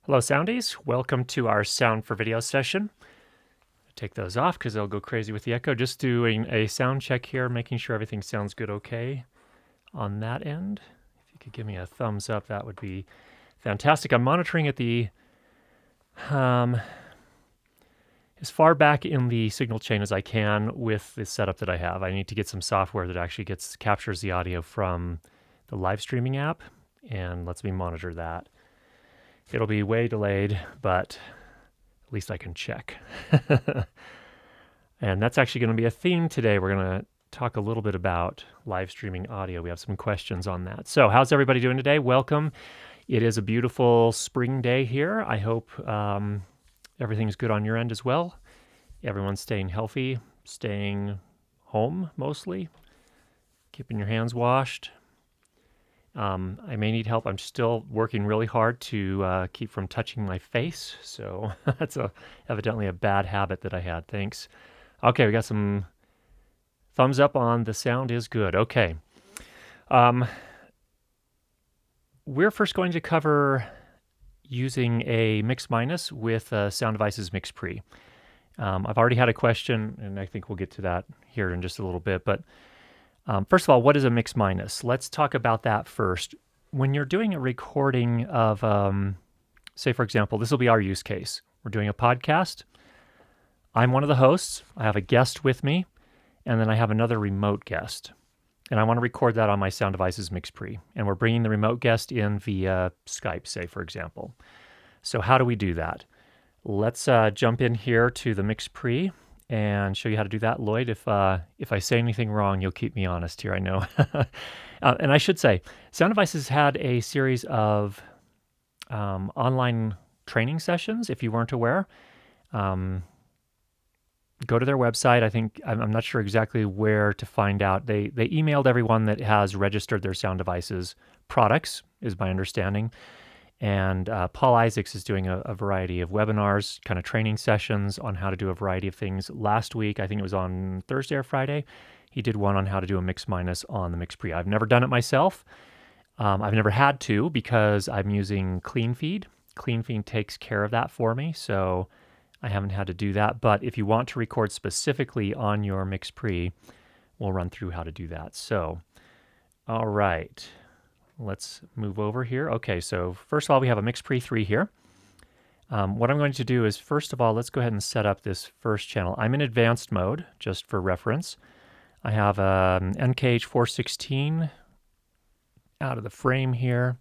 Hello Soundies, welcome to our sound for video session. Take those off because they'll go crazy with the echo. Just doing a sound check here, making sure everything sounds good okay on that end. If you could give me a thumbs up, that would be fantastic. I'm monitoring at the as far back in the signal chain as I can with the setup that I have. I need to get some software that actually captures the audio from the live streaming app and lets me monitor that. It'll be way delayed, but at least I can check. And that's actually going to be a theme today. We're going to talk a little bit about live streaming audio. We have some questions on that. So how's everybody doing today? Welcome. It is a beautiful spring day here. I hope everything's good on your end as well. Everyone's staying healthy, staying home mostly, keeping your hands washed. I may need help. I'm still working really hard to keep from touching my face. So that's evidently a bad habit that I had. Thanks. Okay, we got some thumbs up on the sound is good. Okay. We're first going to cover using a mix minus with Sound Devices MixPre. I've already had a question, and I think we'll get to that here in just a little bit, but first of all, what is a mix minus? Let's talk about that first. When you're doing a recording of, say for example, this will be our use case. We're doing a podcast. I'm one of the hosts. I have a guest with me, and then I have another remote guest. And I want to record that on my Sound Devices MixPre. And we're bringing the remote guest in via Skype, say for example. So how do we do that? Let's jump in here to the MixPre and show you how to do that. Lloyd, if I say anything wrong, you'll keep me honest here, I know. And I should say, Sound Devices had a series of online training sessions, if you weren't aware. Go to their website. I think, I'm not sure exactly where to find out. They emailed everyone that has registered their Sound Devices products, is my understanding. And Paul Isaacs is doing a variety of webinars, kind of training sessions on how to do a variety of things. Last week, I think it was on Thursday or Friday, he did one on how to do a mix minus on the MixPre. I've never done it myself. I've never had to because I'm using CleanFeed. CleanFeed takes care of that for me, so I haven't had to do that. But if you want to record specifically on your MixPre, we'll run through how to do that. So, all right. Let's move over here. Okay, so first of all, we have a MixPre 3 here. What I'm going to do is, first of all, let's go ahead and set up this first channel. I'm in advanced mode, just for reference. I have NKH416 out of the frame here.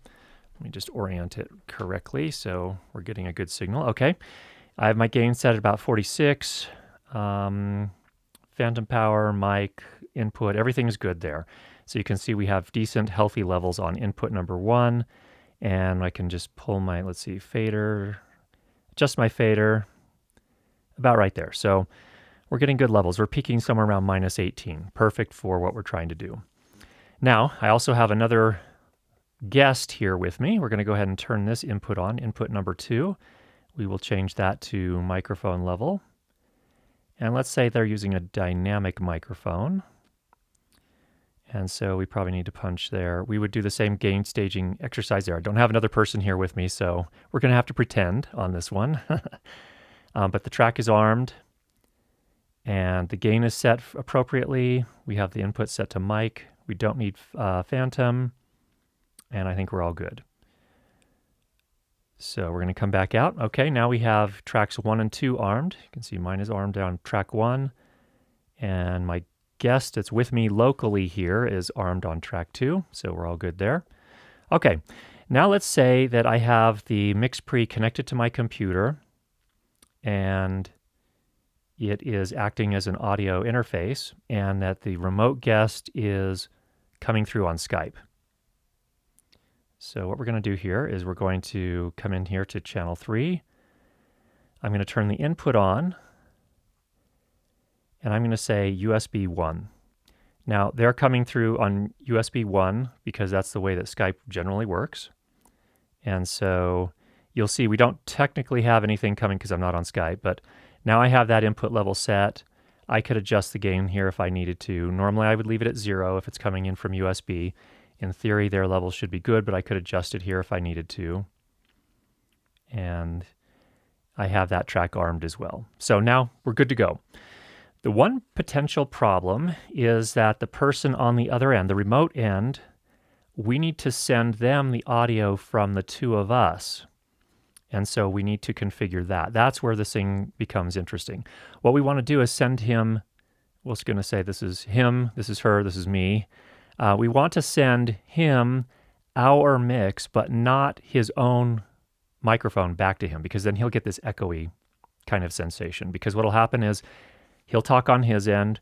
Let me just orient it correctly so we're getting a good signal. Okay, I have my gain set at about 46. Phantom power, mic, input, everything's good there. So you can see we have decent, healthy levels on input number 1. And I can just pull my, let's see, fader, adjust my fader, about right there. So we're getting good levels. We're peaking somewhere around minus 18. Perfect for what we're trying to do. Now, I also have another guest here with me. We're going to go ahead and turn this input on, input number 2. We will change that to microphone level. And let's say they're using a dynamic microphone. And so we probably need to punch there. We would do the same gain staging exercise there. I don't have another person here with me, so we're going to have to pretend on this one. But the track is armed, and the gain is set appropriately. We have the input set to mic. We don't need phantom, and I think we're all good. So we're going to come back out. Okay, now we have tracks 1 and 2 armed. You can see mine is armed on track 1, and my guest that's with me locally here is armed on track 2, so we're all good there. Okay, now let's say that I have the MixPre connected to my computer and it is acting as an audio interface and that the remote guest is coming through on Skype. So what we're going to do here is we're going to come in here to channel 3. I'm going to turn the input on. And I'm going to say USB 1. Now, they're coming through on USB 1 because that's the way that Skype generally works. And so you'll see we don't technically have anything coming because I'm not on Skype, but now I have that input level set. I could adjust the gain here if I needed to. Normally, I would leave it at 0 if it's coming in from USB. In theory, their levels should be good, but I could adjust it here if I needed to. and I have that track armed as well. So now we're good to go. The one potential problem is that the person on the other end, the remote end, we need to send them the audio from the two of us. And so we need to configure that. That's where this thing becomes interesting. What we want to do is send him, we're going to say this is him, this is her, this is me. We want to send him our mix, but not his own microphone back to him, because then he'll get this echoey kind of sensation. Because what'll happen is he'll talk on his end,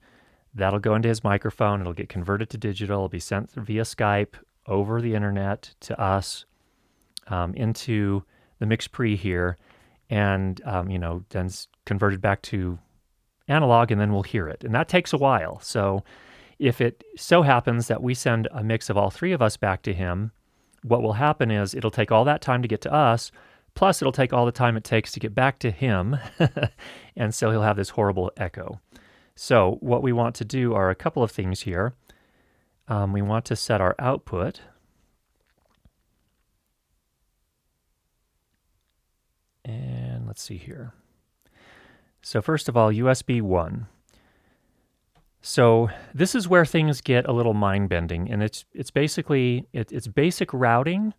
that'll go into his microphone, it'll get converted to digital, it'll be sent via Skype over the internet to us into the MixPre here, and then converted back to analog, and then we'll hear it. And that takes a while. So if it so happens that we send a mix of all three of us back to him, what will happen is it'll take all that time to get to us, plus it'll take all the time it takes to get back to him, and so he'll have this horrible echo. So what we want to do are a couple of things here. We want to set our output. And let's see here. So first of all, USB 1. So this is where things get a little mind-bending, and it's basically it's basic routing.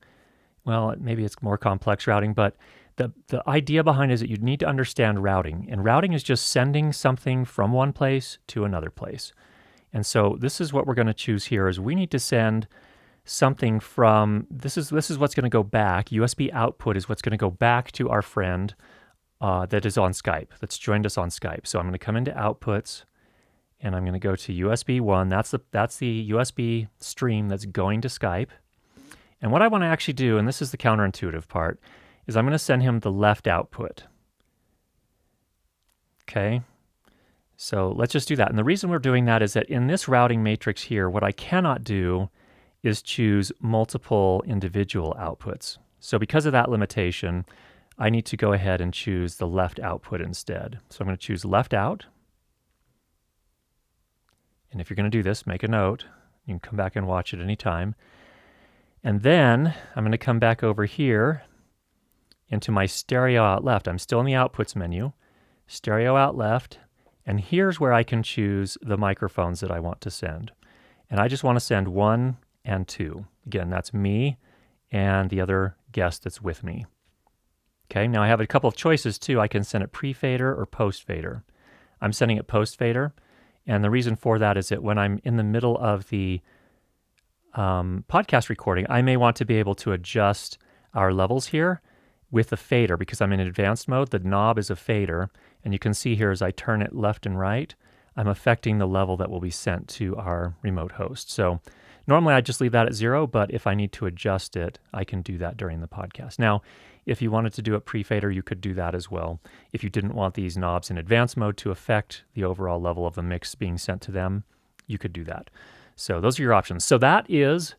Well, maybe it's more complex routing, but the idea behind it is that you need to understand routing, and routing is just sending something from one place to another place. And so this is what we're going to choose here: is we need to send something from this is what's going to go back. USB output is what's going to go back to our friend that is on Skype, that's joined us on Skype. So I'm going to come into Outputs, and I'm going to go to USB 1. That's the USB stream that's going to Skype. And what I want to actually do, and this is the counterintuitive part, is I'm going to send him the left output. Okay, so let's just do that. And the reason we're doing that is that in this routing matrix here, what I cannot do is choose multiple individual outputs. So because of that limitation, I need to go ahead and choose the left output instead. So I'm going to choose left out. And if you're going to do this, make a note. You can come back and watch it anytime. And then I'm going to come back over here into my stereo out left. I'm still in the outputs menu, stereo out left, and here's where I can choose the microphones that I want to send. And I just want to send 1 and 2. Again, that's me and the other guest that's with me. Okay, now I have a couple of choices too. I can send it pre-fader or post-fader. I'm sending it post-fader, and the reason for that is that when I'm in the middle of the podcast recording, I may want to be able to adjust our levels here with the fader. Because I'm in advanced mode, the knob is a fader, and you can see here as I turn it left and right, I'm affecting the level that will be sent to our remote host. So normally I just leave that at 0, but if I need to adjust it, I can do that during the podcast. Now, if you wanted to do it pre-fader, you could do that as well. If you didn't want these knobs in advanced mode to affect the overall level of the mix being sent to them, you could do that. So those are your options. So that is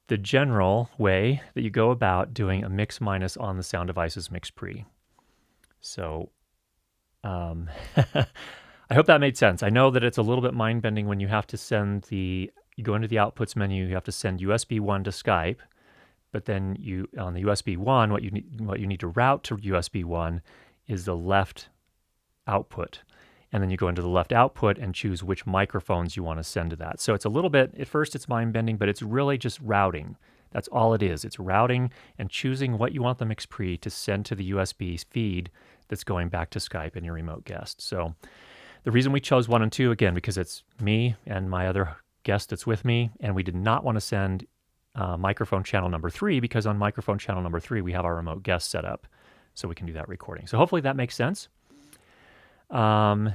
the general way that you go about doing a mix minus on the Sound Devices MixPre. So I hope that made sense. I know that it's a little bit mind-bending when you have to send you go into the outputs menu, you have to send USB 1 to Skype, but then on the USB 1, what you need to route to USB 1 is the left output. And then you go into the left output and choose which microphones you want to send to that. So it's a little bit, at first it's mind-bending, but it's really just routing. That's all it is. It's routing and choosing what you want the MixPre to send to the USB feed that's going back to Skype and your remote guest. So the reason we chose 1 and 2, again, because it's me and my other guest that's with me, and we did not want to send microphone channel number 3, because on microphone channel number 3, we have our remote guest set up, so we can do that recording. So hopefully that makes sense. All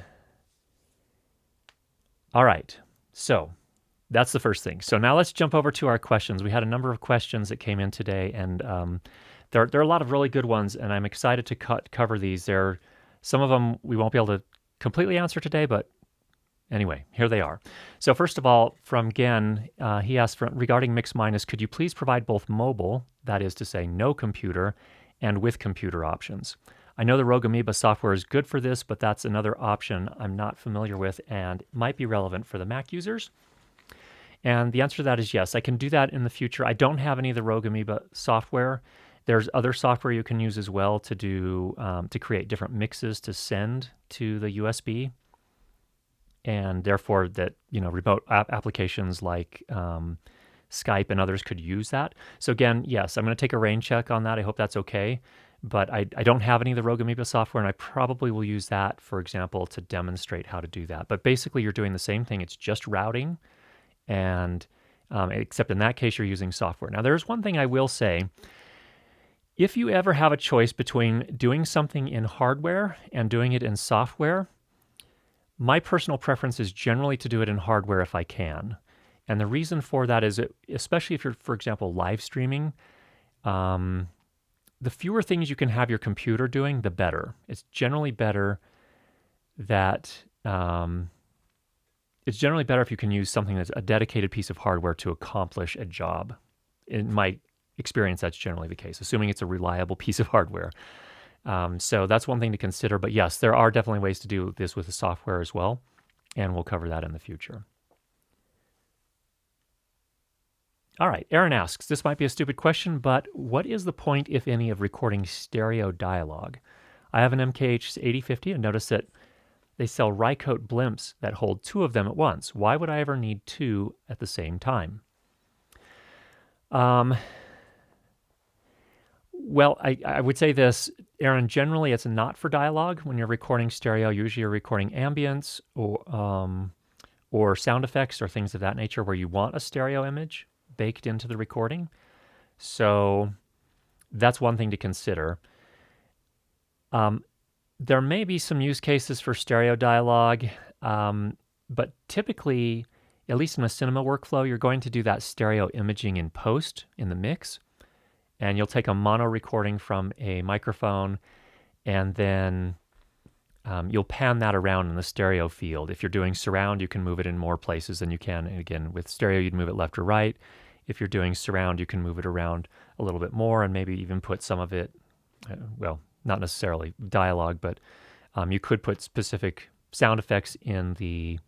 right, so that's the first thing. So now let's jump over to our questions. We had a number of questions that came in today, and there are a lot of really good ones, and I'm excited to cover these. Some of them we won't be able to completely answer today, but anyway, here they are. So first of all, from Gen, he asked, regarding Mix Minus, could you please provide both mobile, that is to say no computer, and with computer options? I know the Rogue Amoeba software is good for this, but that's another option I'm not familiar with and might be relevant for the Mac users. And the answer to that is yes, I can do that in the future. I don't have any of the Rogue Amoeba software, There's other software you can use as well to do to create different mixes to send to the USB, and therefore that remote applications like Skype and others could use that. So again, yes, I'm going to take a rain check on that. I hope that's okay. But I don't have any of the Rogue Amoeba software, and I probably will use that, for example, to demonstrate how to do that. But basically, you're doing the same thing. It's just routing, and except in that case, you're using software. Now, there's one thing I will say. If you ever have a choice between doing something in hardware and doing it in software, my personal preference is generally to do it in hardware if I can. And the reason for that is, especially if you're, for example, live streaming, the fewer things you can have your computer doing, the better. It's generally better that if you can use something that's a dedicated piece of hardware to accomplish a job. In my experience, that's generally the case, assuming it's a reliable piece of hardware. So that's one thing to consider. But yes, there are definitely ways to do this with the software as well, and we'll cover that in the future. All right, Aaron asks, this might be a stupid question, but what is the point, if any, of recording stereo dialogue? I have an MKH 8050 and notice that they sell Rycote blimps that hold 2 of them at once. Why would I ever need 2 at the same time? Well, I would say this, Aaron, generally it's not for dialogue. When you're recording stereo, usually you're recording ambience or sound effects or things of that nature where you want a stereo image baked into the recording. So that's one thing to consider. There may be some use cases for stereo dialogue, but typically, at least in a cinema workflow, you're going to do that stereo imaging in post, in the mix, and you'll take a mono recording from a microphone, and then you'll pan that around in the stereo field. If you're doing surround, you can move it in more places than you can. And again, with stereo, you'd move it left or right. If you're doing surround, you can move it around a little bit more and maybe even put some of it, well, not necessarily dialogue, but you could put specific sound effects in the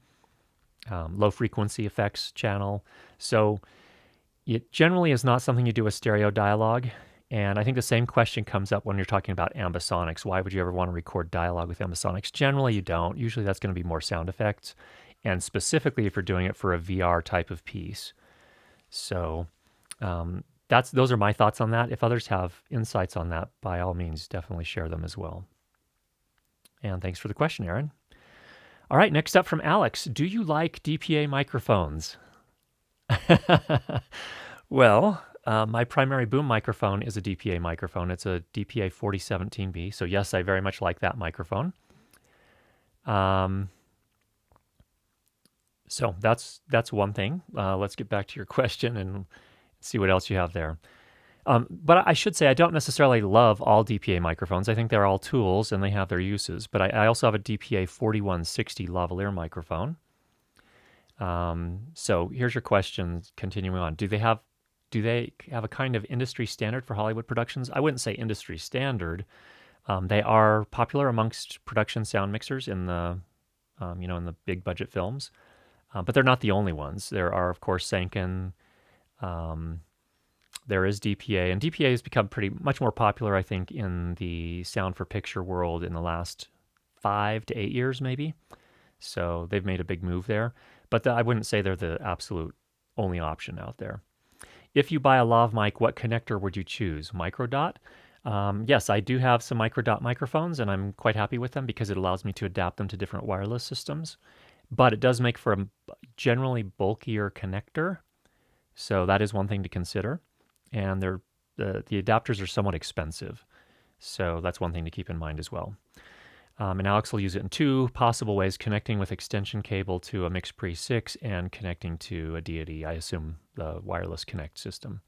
low frequency effects channel. So it generally is not something you do with stereo dialogue. And I think the same question comes up when you're talking about ambisonics. Why would you ever want to record dialogue with ambisonics? Generally, you don't. Usually that's going to be more sound effects, and specifically if you're doing it for a VR type of piece. So those are my thoughts on that. If others have insights on that, by all means, definitely share them as well. And thanks for the question, Aaron. All right, next up from Alex. Do you like DPA microphones? Well, my primary boom microphone is a DPA microphone. It's a DPA 4017B. So yes, I very much like that microphone. So that's one thing. Let's get back to your question and see what else you have there. But I should say I don't necessarily love all DPA microphones. I think they're all tools and they have their uses. But I also have a DPA 4160 lavalier microphone. So here's your question, continuing on. Do they have a kind of industry standard for Hollywood productions? I wouldn't say industry standard. They are popular amongst production sound mixers in the, in the big budget films. But they're not the only ones. There are, of course, Sanken. There is DPA, and DPA has become much more popular, I think, in the sound for picture world in the last 5 to 8 years, maybe. So they've made a big move there. But I wouldn't say they're the absolute only option out there. If you buy a lav mic, what connector would you choose? Microdot? Yes, I do have some microdot microphones, and I'm quite happy with them because it allows me to adapt them to different wireless systems. But it does make for a generally bulkier connector, so that is one thing to consider. And the adapters are somewhat expensive, so that's one thing to keep in mind as well. And Alex will use it in 2 possible ways: connecting with extension cable to a MixPre 6 and connecting to a DAD, I assume the wireless connect system.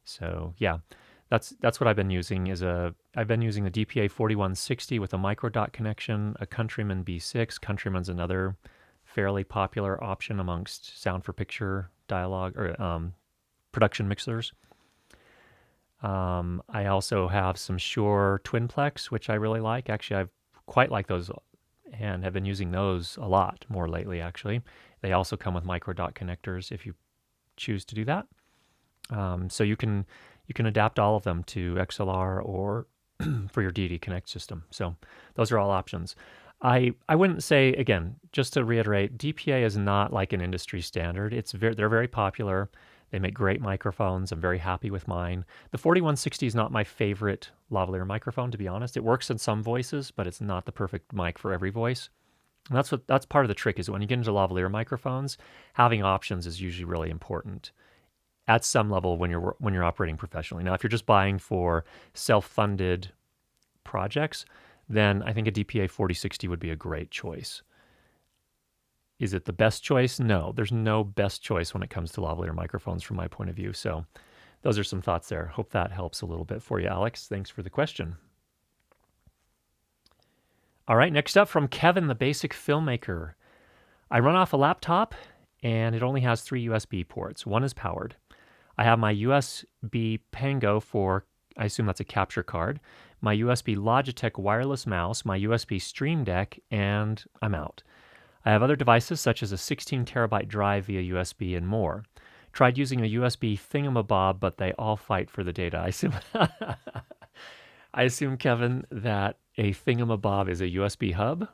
So yeah, that's what I've been using. I've been using the DPA 4160 with a microdot connection, a Countryman B6. Countryman's another fairly popular option amongst sound for picture dialogue or production mixers. I also have some Shure Twinplex, which I really like. Actually, I've quite like those and have been using those a lot more lately, actually. They also come with microdot connectors if you choose to do that. So you can you can adapt all of them to XLR or for your DD Connect system. So those are all options. I wouldn't say, again, just to reiterate, DPA is not like an industry standard. They're very popular. They make great microphones. I'm very happy with mine. The 4160 is not my favorite lavalier microphone, to be honest. It works in some voices, but it's not the perfect mic for every voice. And that's part of the trick, is when you get into lavalier microphones, having options is usually really important at some level when you're operating professionally. Now, if you're just buying for self-funded projects, then I think a DPA 4060 would be a great choice. Is it the best choice? No, there's no best choice when it comes to lavalier microphones from my point of view. So those are some thoughts there. Hope that helps a little bit for you, Alex. Thanks for the question. All right, next up from Kevin, the basic filmmaker. I run off a laptop and it only has 3 USB ports. One is powered. I have my USB Pango for, I assume that's a capture card, my USB Logitech wireless mouse, my USB Stream Deck, and I'm out. I have other devices such as a 16 terabyte drive via USB and more. Tried using a USB thingamabob, but they all fight for the data. I assume, Kevin, that a thingamabob is a USB hub.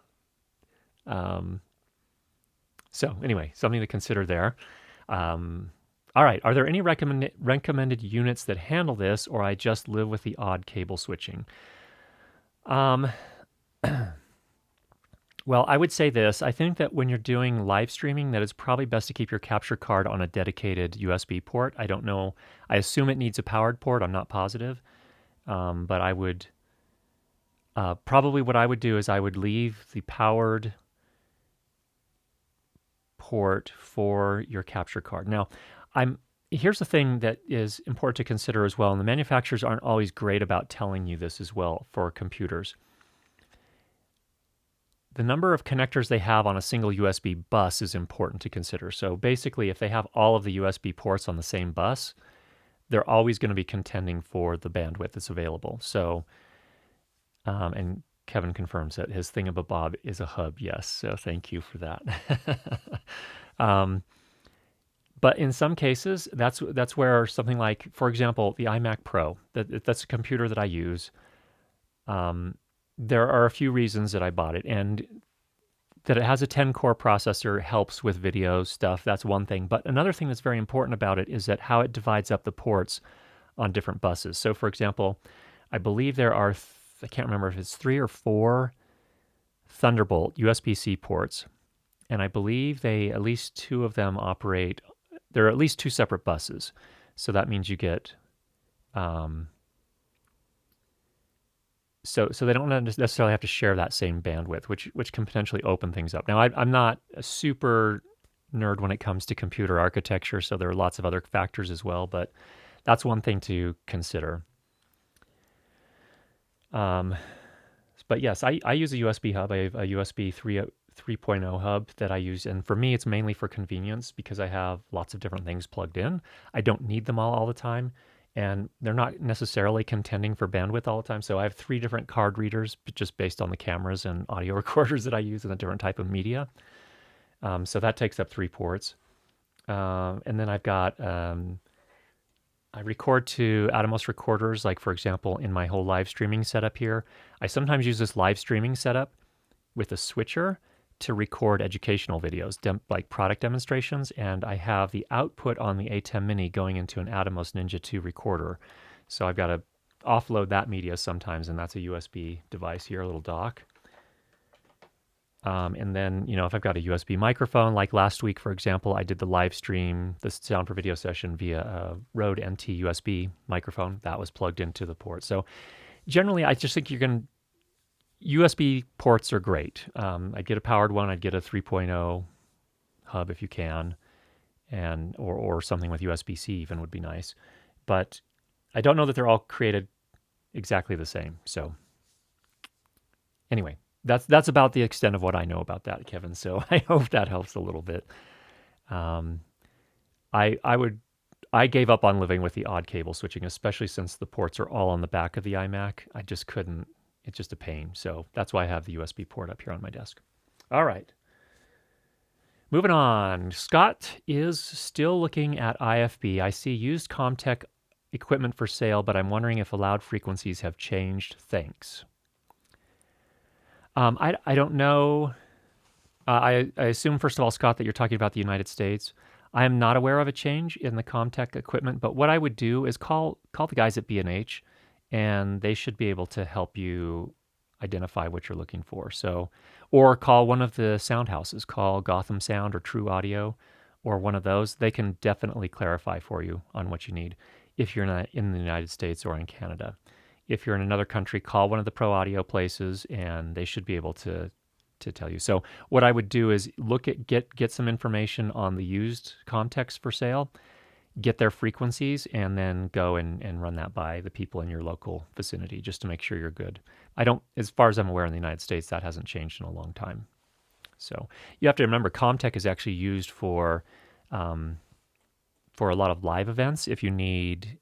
So anyway, something to consider there. All right, are there any recommended units that handle this, or I just live with the odd cable switching? Well, I would say this. I think that when you're doing live streaming, that it's probably best to keep your capture card on a dedicated USB port. I don't know. I assume it needs a powered port. I'm not positive. But I would, probably what I would do is I would leave the powered port for your capture card. Now, here's the thing that is important to consider as well, and the manufacturers aren't always great about telling you this as well for computers. The number of connectors they have on a single USB bus is important to consider. So basically, if they have all of the USB ports on the same bus, they're always going to be contending for the bandwidth that's available. So, and Kevin confirms that his thingamabob is a hub. Yes, so thank you for that. But in some cases, that's where something like, for example, the iMac Pro, that's a computer that I use. There are a few reasons that I bought it, and that it has a 10-core processor helps with video stuff. That's one thing. But another thing that's very important about it is that how it divides up the ports on different buses. So, for example, I believe there are, I can't remember if it's 3 or 4 Thunderbolt USB-C ports, and I believe at least 2 of them operate. There are at least 2 separate buses. So that means you get... So they don't necessarily have to share that same bandwidth, which can potentially open things up. Now, I'm not a super nerd when it comes to computer architecture, so there are lots of other factors as well, but that's one thing to consider. But yes, I use a USB hub. I have a USB 3.0 hub that I use, and for me, it's mainly for convenience because I have lots of different things plugged in. I don't need them all the time. And they're not necessarily contending for bandwidth all the time. So I have 3 different card readers just based on the cameras and audio recorders that I use in a different type of media. So that takes up 3 ports. And then I've got, I record to Atomos recorders, like for example, in my whole live streaming setup here. I sometimes use this live streaming setup with a switcher to record educational videos, like product demonstrations, and I have the output on the A10 Mini going into an Atomos Ninja 2 recorder. So I've got to offload that media sometimes, and that's a USB device here, a little dock. And then, if I've got a USB microphone, like last week, for example, I did the live stream, the Sound for Video session via a Rode NT USB microphone. That was plugged into the port. So generally, I just think USB ports are great. I'd get a powered one. I'd get a 3.0 hub if you can, or something with USB-C even would be nice. But I don't know that they're all created exactly the same. So anyway, that's about the extent of what I know about that, Kevin. So I hope that helps a little bit. I gave up on living with the odd cable switching, especially since the ports are all on the back of the iMac. I just couldn't. It's just a pain. So that's why I have the USB port up here on my desk. All right. Moving on. Scott is still looking at IFB. I see used Comtech equipment for sale, but I'm wondering if allowed frequencies have changed. Thanks. I don't know. I assume, first of all, Scott, that you're talking about the United States. I am not aware of a change in the Comtech equipment, but what I would do is call the guys at B&H, and they should be able to help you identify what you're looking for. So, or call one of the sound houses, call Gotham Sound or True Audio, or one of those. They can definitely clarify for you on what you need if you're not in the United States or in Canada. If you're in another country, call one of the pro audio places, and they should be able to tell you. So what I would do is look at get some information on the used Comtex for sale, get their frequencies, and then go and run that by the people in your local vicinity just to make sure you're good. As far as I'm aware, in the United States, that hasn't changed in a long time. So you have to remember, Comtech is actually used for a lot of live events. If you need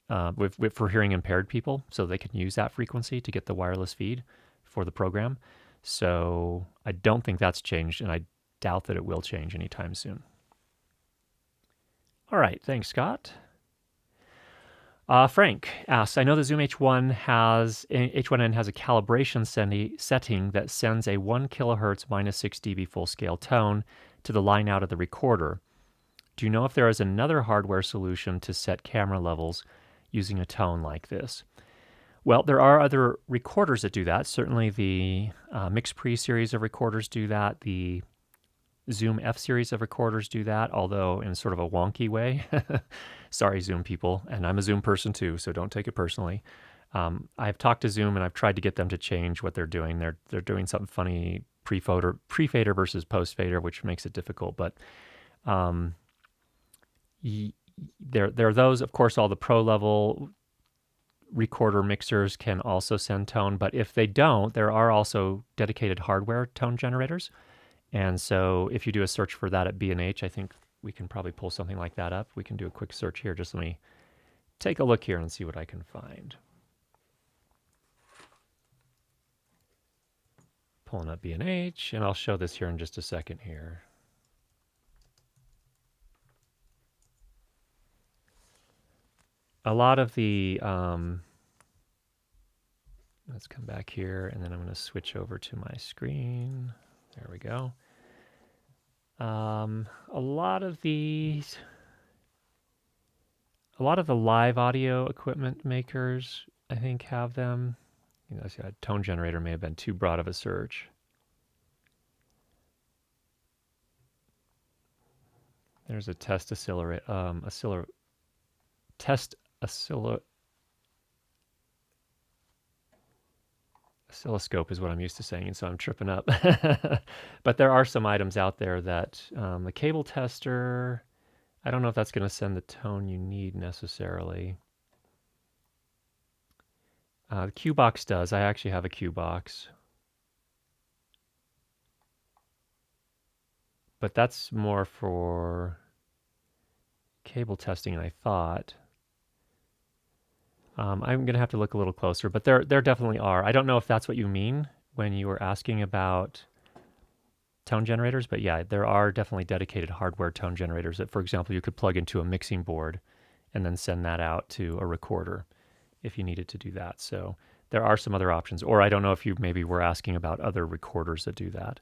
for hearing impaired people, so they can use that frequency to get the wireless feed for the program. So I don't think that's changed, and I doubt that it will change anytime soon. All right, thanks, Scott. Frank asks, I know the Zoom H1N has a calibration setting that sends a 1 kilohertz minus 6 dB full-scale tone to the line out of the recorder. Do you know if there is another hardware solution to set camera levels using a tone like this? Well, there are other recorders that do that. Certainly the MixPre series of recorders do that. The Zoom F series of recorders do that, although in sort of a wonky way. Sorry, Zoom people, and I'm a Zoom person too, so don't take it personally. I've talked to Zoom and I've tried to get them to change what they're doing. They're doing something funny, pre-fader versus post-fader, which makes it difficult. But there are those, of course, all the pro level recorder mixers can also send tone, but if they don't, there are also dedicated hardware tone generators. And so if you do a search for that at B&H, I think we can probably pull something like that up. We can do a quick search here. Just let me take a look here and see what I can find. Pulling up B&H, and I'll show this here in just a second here. A lot of the, let's come back here, and then I'm going to switch over to my screen. There we go. A lot of the live audio equipment makers, I think, have them. You know, a tone generator may have been too broad of a search. There's a test oscilloscope is what I'm used to saying, and so I'm tripping up. But there are some items out there that the cable tester, I don't know if that's going to send the tone you need necessarily. The Q-Box does. I actually have a Q-Box. But that's more for cable testing than I thought. I'm going to have to look a little closer, but there definitely are. I don't know if that's what you mean when you were asking about tone generators, but yeah, there are definitely dedicated hardware tone generators that, for example, you could plug into a mixing board and then send that out to a recorder if you needed to do that. So there are some other options, or I don't know if you maybe were asking about other recorders that do that,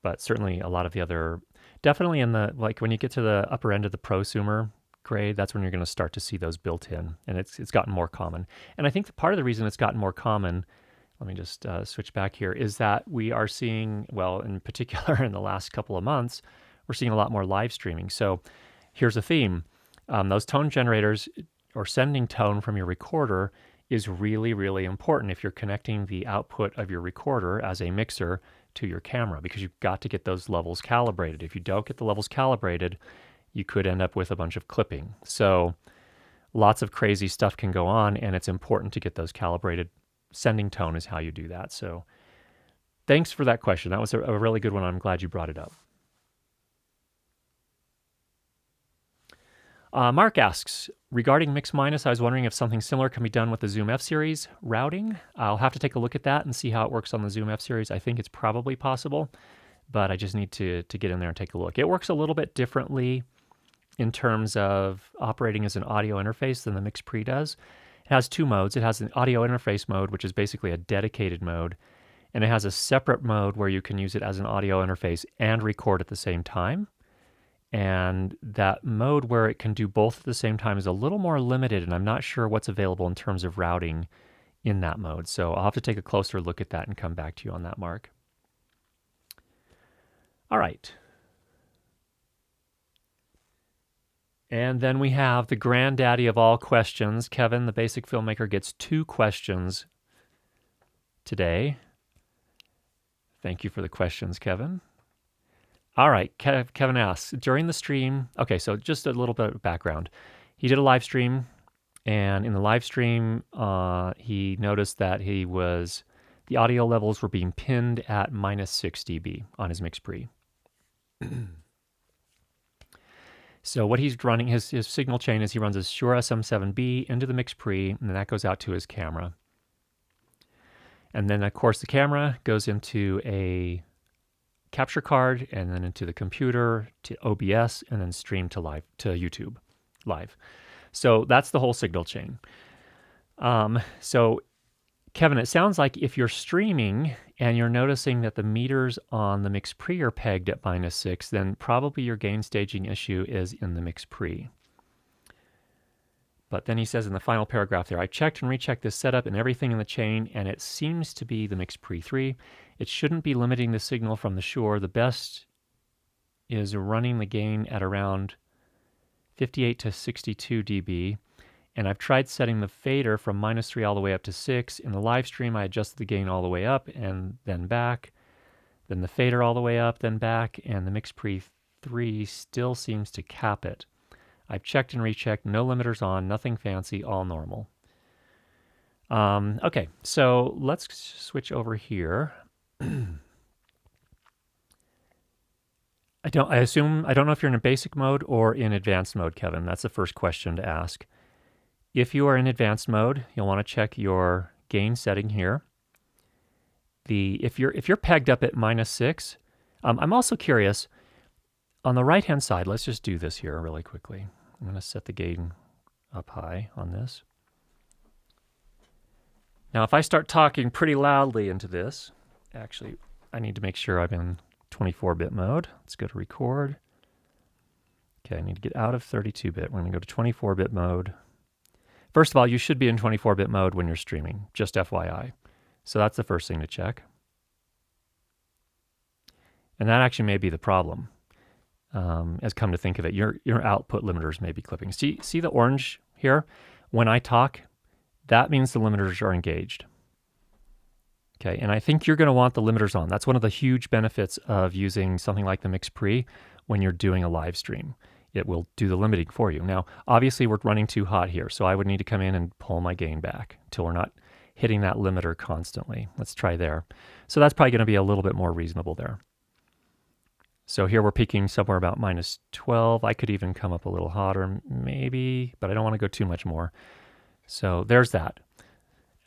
but certainly a lot of the other, definitely in the, like when you get to the upper end of the prosumer grade, that's when you're going to start to see those built in, and it's gotten more common. And I think part of the reason it's gotten more common, let me just switch back here, is that we are seeing, well, in particular in the last couple of months, we're seeing a lot more live streaming. So here's a theme. Those tone generators, or sending tone from your recorder, is really, really important if you're connecting the output of your recorder as a mixer to your camera, because you've got to get those levels calibrated. If you don't get the levels calibrated, you could end up with a bunch of clipping. So lots of crazy stuff can go on, and it's important to get those calibrated. Sending tone is how you do that. So thanks for that question. That was a really good one. I'm glad you brought it up. Mark asks, regarding mix minus, I was wondering if something similar can be done with the Zoom F series routing. I'll have to take a look at that and see how it works on the Zoom F series. I think it's probably possible, but I just need to get in there and take a look. It works a little bit differently in terms of operating as an audio interface than the MixPre does. It has two modes. It has an audio interface mode, which is basically a dedicated mode, and it has a separate mode where you can use it as an audio interface and record at the same time. And that mode where it can do both at the same time is a little more limited, and I'm not sure what's available in terms of routing in that mode. So I'll have to take a closer look at that and come back to you on that, Mark. All right. And then we have the granddaddy of all questions. Kevin, the basic filmmaker, gets 2 questions today. Thank you for the questions, Kevin. All right, Kevin asks, during the stream, okay, so just a little bit of background. He did a live stream, and in the live stream, he noticed that the audio levels were being pinned at -6 dB on his MixPre. So what he's running, his signal chain is he runs a Shure SM7B into the MixPre, and then that goes out to his camera. And then, of course, the camera goes into a capture card, and then into the computer, to OBS, and then stream to YouTube live. So that's the whole signal chain. So Kevin, it sounds like if you're streaming and you're noticing that the meters on the MixPre are pegged at -6, then probably your gain staging issue is in the MixPre. But then he says in the final paragraph there, I checked and rechecked this setup and everything in the chain, and it seems to be the MixPre 3. It shouldn't be limiting the signal from the Shure. The best is running the gain at around 58 to 62 dB. And I've tried setting the fader from -3 all the way up to 6. In the live stream, I adjusted the gain all the way up and then back. Then the fader all the way up, then back. And the MixPre 3 still seems to cap it. I've checked and rechecked, no limiters on, nothing fancy, all normal. Okay, so let's switch over here. I don't know if you're in a basic mode or in advanced mode, Kevin. That's the first question to ask. If you are in advanced mode, you'll want to check your gain setting here. If you're pegged up at -6, I'm also curious, on the right-hand side, let's just do this here really quickly. I'm going to set the gain up high on this. Now, if I start talking pretty loudly into this, actually, I need to make sure I'm in 24-bit mode. Let's go to record. Okay, I need to get out of 32-bit. We're going to go to 24-bit mode. First of all, you should be in 24-bit mode when you're streaming, just FYI. So that's the first thing to check. And that actually may be the problem. As come to think of it, your output limiters may be clipping. See the orange here? When I talk, that means the limiters are engaged. Okay, and I think you're going to want the limiters on. That's one of the huge benefits of using something like the MixPre when you're doing a live stream. It will do the limiting for you. Now, obviously, we're running too hot here, so I would need to come in and pull my gain back until we're not hitting that limiter constantly. Let's try there. So that's probably going to be a little bit more reasonable there. So here we're peaking somewhere about -12. I could even come up a little hotter, maybe, but I don't want to go too much more. So there's that.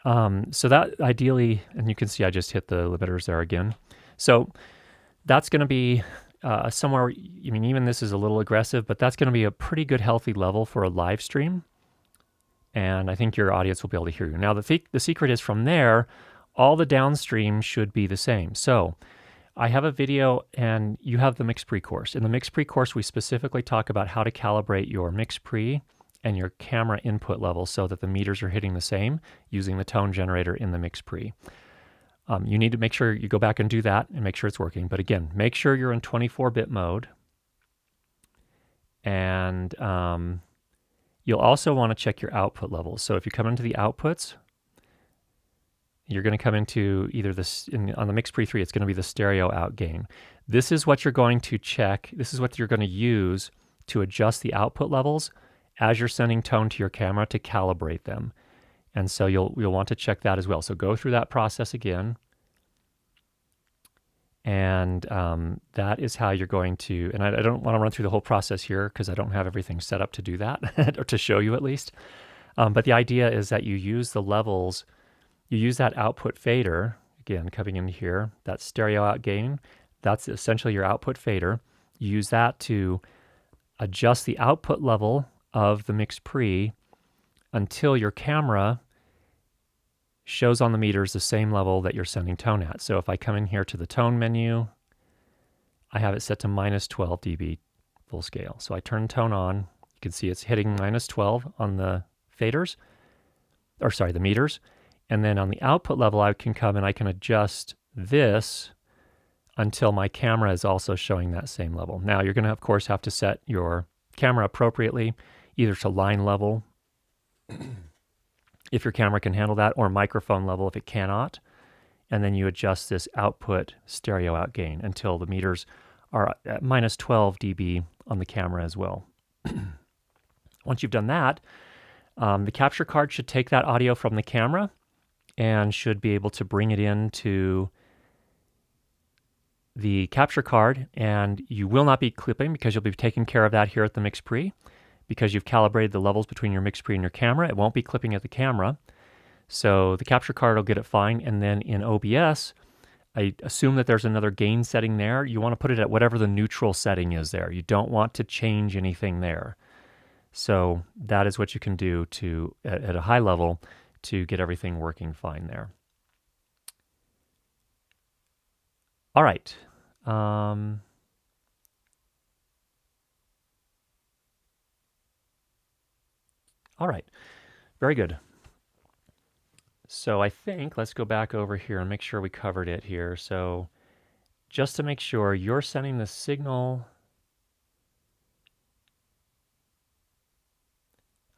So that ideally, and you can see I just hit the limiters there again. So that's going to be somewhere, I mean, even this is a little aggressive, but that's going to be a pretty good healthy level for a live stream. And I think your audience will be able to hear you. Now, the secret is from there, all the downstream should be the same. So I have a video, and you have the MixPre course. In the MixPre course, we specifically talk about how to calibrate your MixPre and your camera input level so that the meters are hitting the same using the tone generator in the MixPre. You need to make sure you go back and do that and make sure it's working. But again, make sure you're in 24-bit mode. And you'll also want to check your output levels. So if you come into the outputs, you're going to come into either this, on the MixPre 3, it's going to be the stereo out gain. This is what you're going to check. This is what you're going to use to adjust the output levels as you're sending tone to your camera to calibrate them. And so you'll want to check that as well. So go through that process again. And that is how you're going to, and I don't want to run through the whole process here because I don't have everything set up to do that, or to show you at least. But the idea is that you use the levels, you use that output fader, again, coming in here, that stereo out gain, that's essentially your output fader. You use that to adjust the output level of the MixPre until your camera shows on the meters the same level that you're sending tone at. So if I come in here to the tone menu, I have it set to minus 12 dB full scale. So I turn tone on. You can see it's hitting minus 12 on the faders, or sorry, the meters. And then on the output level, I can come and I can adjust this until my camera is also showing that same level. Now you're going to, of course, have to set your camera appropriately, either to line level, if your camera can handle that, or microphone level if it cannot. And then you adjust this output stereo out gain until the meters are at minus 12 dB on the camera as well. Once you've done that, the capture card should take that audio from the camera and should be able to bring it into the capture card, and you will not be clipping because you'll be taking care of that here at the MixPre because you've calibrated the levels between your MixPre and your camera. It won't be clipping at the camera. So the capture card will get it fine, and then in OBS, I assume that there's another gain setting there. You want to put it at whatever the neutral setting is there. You don't want to change anything there. So that is what you can do to at a high level to get everything working fine there. All right. All right. Very good. So I think let's go back over here and make sure we covered it here. So just to make sure you're sending the signal.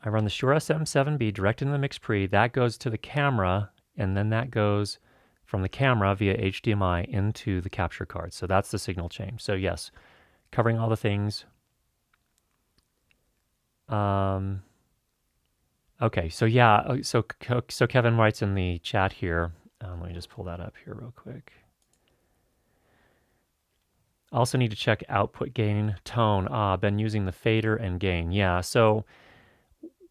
I run the Shure SM7B direct into the MixPre. That goes to the camera, and then that goes from the camera via HDMI into the capture card. So that's the signal chain. So yes, covering all the things. Okay, so yeah, so Kevin writes in the chat here. Let me just pull that up here real quick. Also need to check output gain tone. Been using the fader and gain. Yeah, so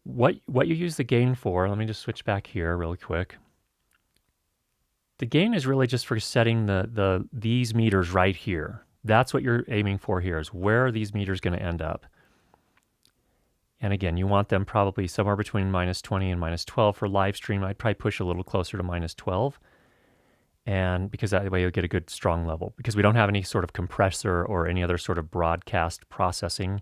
what you use the gain for, let me just switch back here really quick. The gain is really just for setting these meters right here. That's what you're aiming for here, is where are these meters going to end up. And again, you want them probably somewhere between minus 20 and minus 12 for live stream. I'd probably push a little closer to minus 12. And because that way you'll get a good strong level, because we don't have any sort of compressor or any other sort of broadcast processing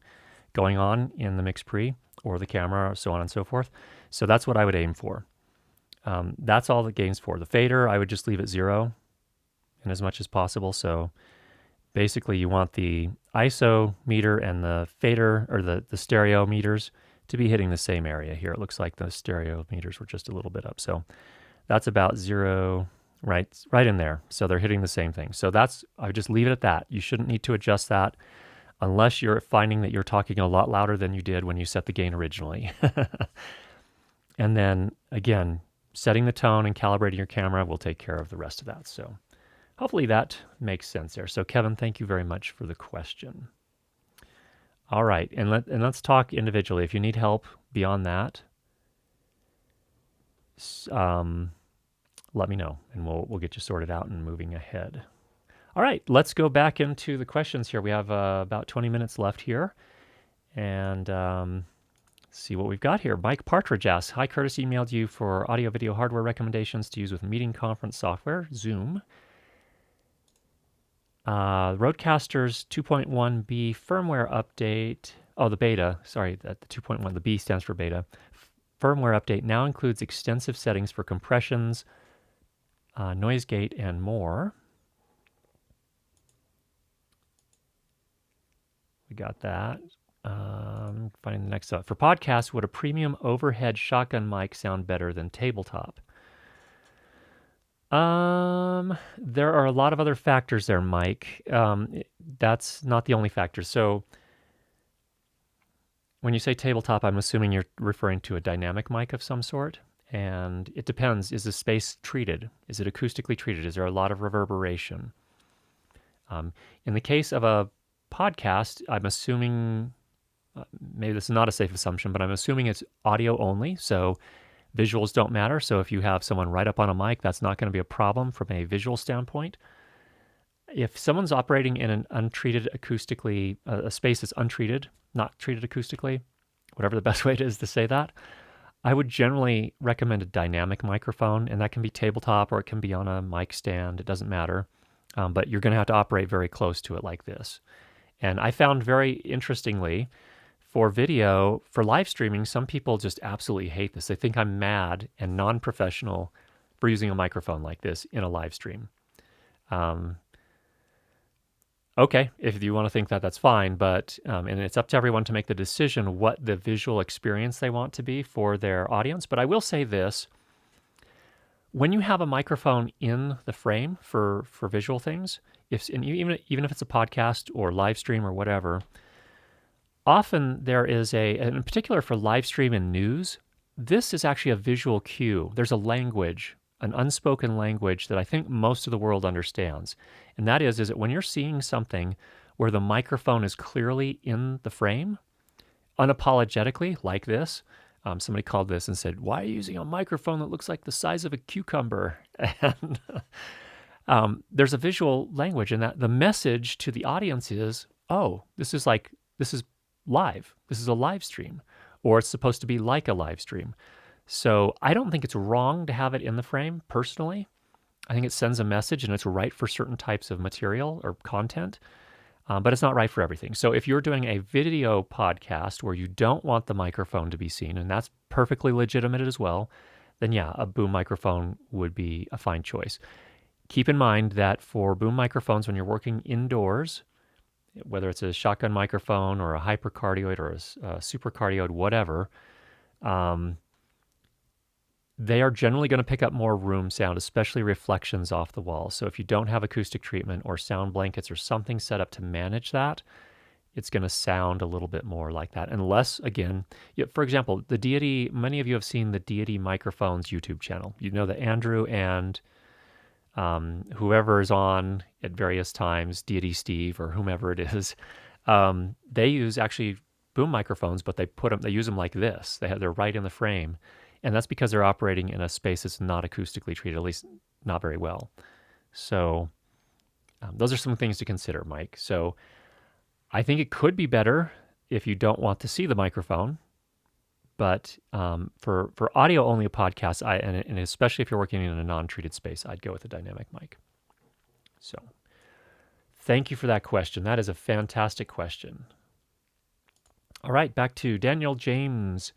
going on in the MixPre or the camera, or so on and so forth. So that's what I would aim for. That's all the gain's for. The fader, I would just leave it 0 in as much as possible. So basically you want the ISO meter and the fader, or the stereo meters, to be hitting the same area here. It looks like the stereo meters were just a little bit up. So that's about 0, right in there. So they're hitting the same thing. So that's, I would just leave it at that. You shouldn't need to adjust that unless you're finding that you're talking a lot louder than you did when you set the gain originally. And then again, setting the tone and calibrating your camera will take care of the rest of that. So hopefully that makes sense there. So Kevin, thank you very much for the question. All right, and let's talk individually. If you need help beyond that, let me know, and we'll get you sorted out and moving ahead. All right, let's go back into the questions here. We have about 20 minutes left here, and see what we've got here. Mike Partridge asks, hi, Curtis emailed you for audio-video hardware recommendations to use with meeting conference software, Zoom. Rodecaster's 2.1B firmware update, the beta, sorry, the 2.1, the B stands for beta. Firmware update now includes extensive settings for compressions, noise gate, and more. We got that. Finding the next up. For podcasts, would a premium overhead shotgun mic sound better than tabletop? There are a lot of other factors there, Mike. That's not the only factor. So when you say tabletop, I'm assuming you're referring to a dynamic mic of some sort. And it depends. Is the space treated? Is it acoustically treated? Is there a lot of reverberation? In the case of a podcast, I'm assuming, maybe this is not a safe assumption, but I'm assuming it's audio only. So visuals don't matter. So if you have someone right up on a mic, that's not going to be a problem from a visual standpoint. if someone's operating in an untreated acoustically, a space that's untreated, not treated acoustically, whatever the best way it is to say that, I would generally recommend a dynamic microphone, and that can be tabletop or it can be on a mic stand. It doesn't matter. But you're going to have to operate very close to it like this. And I found very interestingly, for video, for live streaming, some people just absolutely hate this. They think I'm mad and non-professional for using a microphone like this in a live stream. Okay, if you want to think that, that's fine, but and it's up to everyone to make the decision what the visual experience they want to be for their audience. But I will say this, when you have a microphone in the frame for visual things, even if it's a podcast or live stream or whatever, often there is in particular for live stream and news, this is actually a visual cue. There's a language, an unspoken language that I think most of the world understands. And that is that when you're seeing something where the microphone is clearly in the frame, unapologetically, like this, somebody called this and said, "Why are you using a microphone that looks like the size of a cucumber?" And there's a visual language, and that the message to the audience is, oh, this is live. This is a live stream, or it's supposed to be like a live stream. So I don't think it's wrong to have it in the frame, personally. I think it sends a message, and it's right for certain types of material or content, but it's not right for everything. So if you're doing a video podcast where you don't want the microphone to be seen, and that's perfectly legitimate as well, then yeah, a boom microphone would be a fine choice. Keep in mind that for boom microphones, when you're working indoors, whether it's a shotgun microphone or a hypercardioid or a supercardioid, whatever, they are generally going to pick up more room sound, especially reflections off the walls. So if you don't have acoustic treatment or sound blankets or something set up to manage that, it's going to sound a little bit more like that. Unless, again, for example, the Deity, many of you have seen the Deity Microphones YouTube channel. You know that Andrew and whoever is on at various times, Deity Steve or whomever it is, they use actually boom microphones, but they use them like this. They're right in the frame. And that's because they're operating in a space that's not acoustically treated, at least not very well. So those are some things to consider, Mike. So I think it could be better if you don't want to see the microphone. But for audio-only podcasts, and especially if you're working in a non-treated space, I'd go with a dynamic mic. So thank you for that question. That is a fantastic question. All right, back to Daniel James.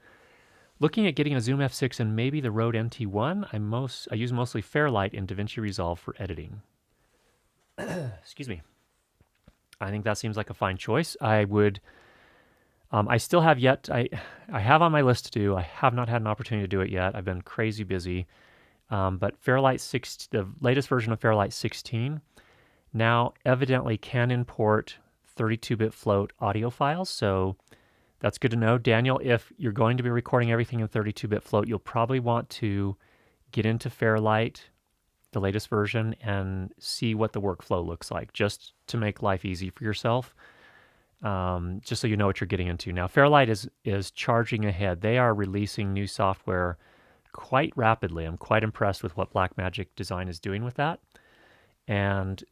Looking at getting a Zoom F6 and maybe the Rode NT1, I use mostly Fairlight in DaVinci Resolve for editing. Excuse me. I think that seems like a fine choice. I still have yet, I have on my list to do, I have not had an opportunity to do it yet. I've been crazy busy. But Fairlight 6, the latest version of Fairlight 16, now evidently can import 32-bit float audio files. So that's good to know. Daniel, if you're going to be recording everything in 32-bit float, you'll probably want to get into Fairlight, the latest version, and see what the workflow looks like, just to make life easy for yourself, just so you know what you're getting into. Now, Fairlight is charging ahead. They are releasing new software quite rapidly. I'm quite impressed with what Blackmagic Design is doing with that. And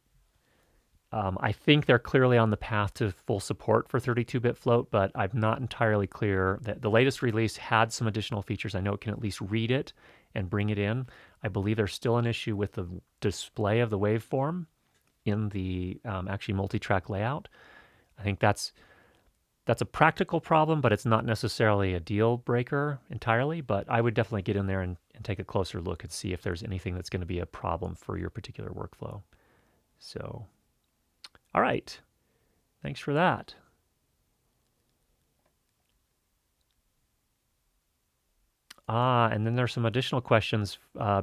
I think they're clearly on the path to full support for 32-bit float, but I'm not entirely clear. That the latest release had some additional features. I know it can at least read it and bring it in. I believe there's still an issue with the display of the waveform in the actually multi-track layout. I think that's a practical problem, but it's not necessarily a deal breaker entirely. But I would definitely get in there and take a closer look and see if there's anything that's going to be a problem for your particular workflow. So, all right. Thanks for that. And then there's some additional questions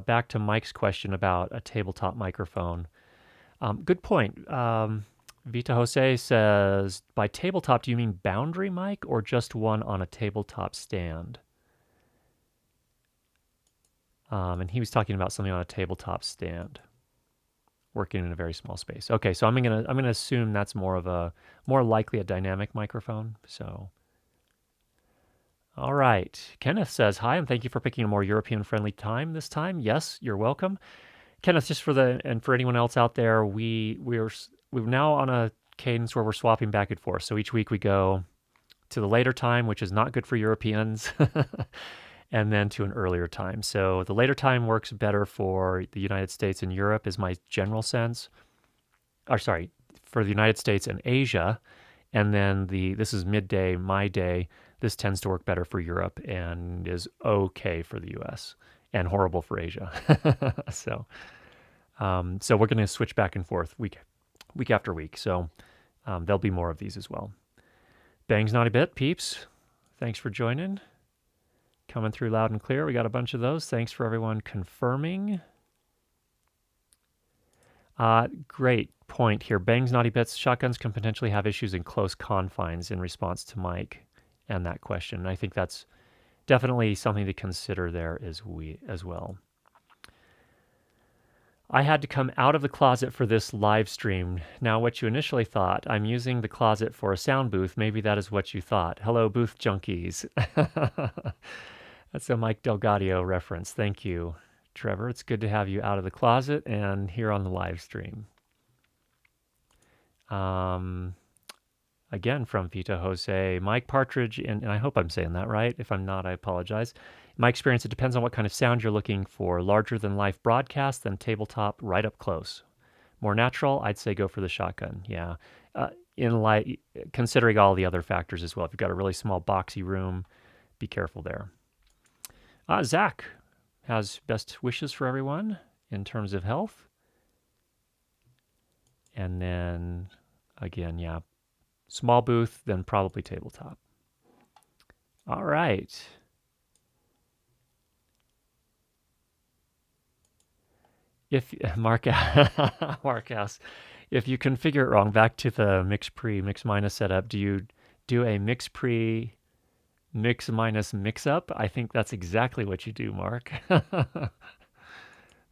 back to Mike's question about a tabletop microphone. Good point. Vita Jose says, by tabletop, do you mean boundary mic or just one on a tabletop stand? And he was talking about something on a tabletop stand, working in a very small space. Okay, so I'm gonna assume that's more likely a dynamic microphone. So, all right. Kenneth says, hi, and thank you for picking a more European-friendly time this time. Yes, you're welcome. Kenneth, just for anyone else out there, we're now on a cadence where we're swapping back and forth. So each week we go to the later time, which is not good for Europeans, and then to an earlier time. So the later time works better for the United States and Europe, is my general sense. Or sorry, for the United States and Asia, and then this is midday, my day. This tends to work better for Europe and is okay for the U.S. and horrible for Asia. So we're going to switch back and forth week after week. So there'll be more of these as well. Bang's Naughty Bit, peeps. Thanks for joining. Coming through loud and clear. We got a bunch of those. Thanks for everyone confirming. Great point here. Bang's Naughty Bits. Shotguns can potentially have issues in close confines in response to Mike and that question. And I think that's definitely something to consider there as well. I had to come out of the closet for this live stream. Now, what you initially thought, I'm using the closet for a sound booth. Maybe that is what you thought. Hello, booth junkies. That's a Mike Delgadio reference. Thank you, Trevor. It's good to have you out of the closet and here on the live stream. Again, from Vita Jose, Mike Partridge, and I hope I'm saying that right. If I'm not, I apologize. In my experience, it depends on what kind of sound you're looking for. Larger than life broadcast, then tabletop, right up close. More natural, I'd say go for the shotgun. Yeah, considering all the other factors as well. If you've got a really small boxy room, be careful there. Zach has best wishes for everyone in terms of health. And then, again, yeah, small booth, then probably tabletop. All right. If Mark asks, if you configure it wrong, back to the MixPre, mix minus setup, do you do a MixPre mix minus mix up? I think that's exactly what you do, Mark.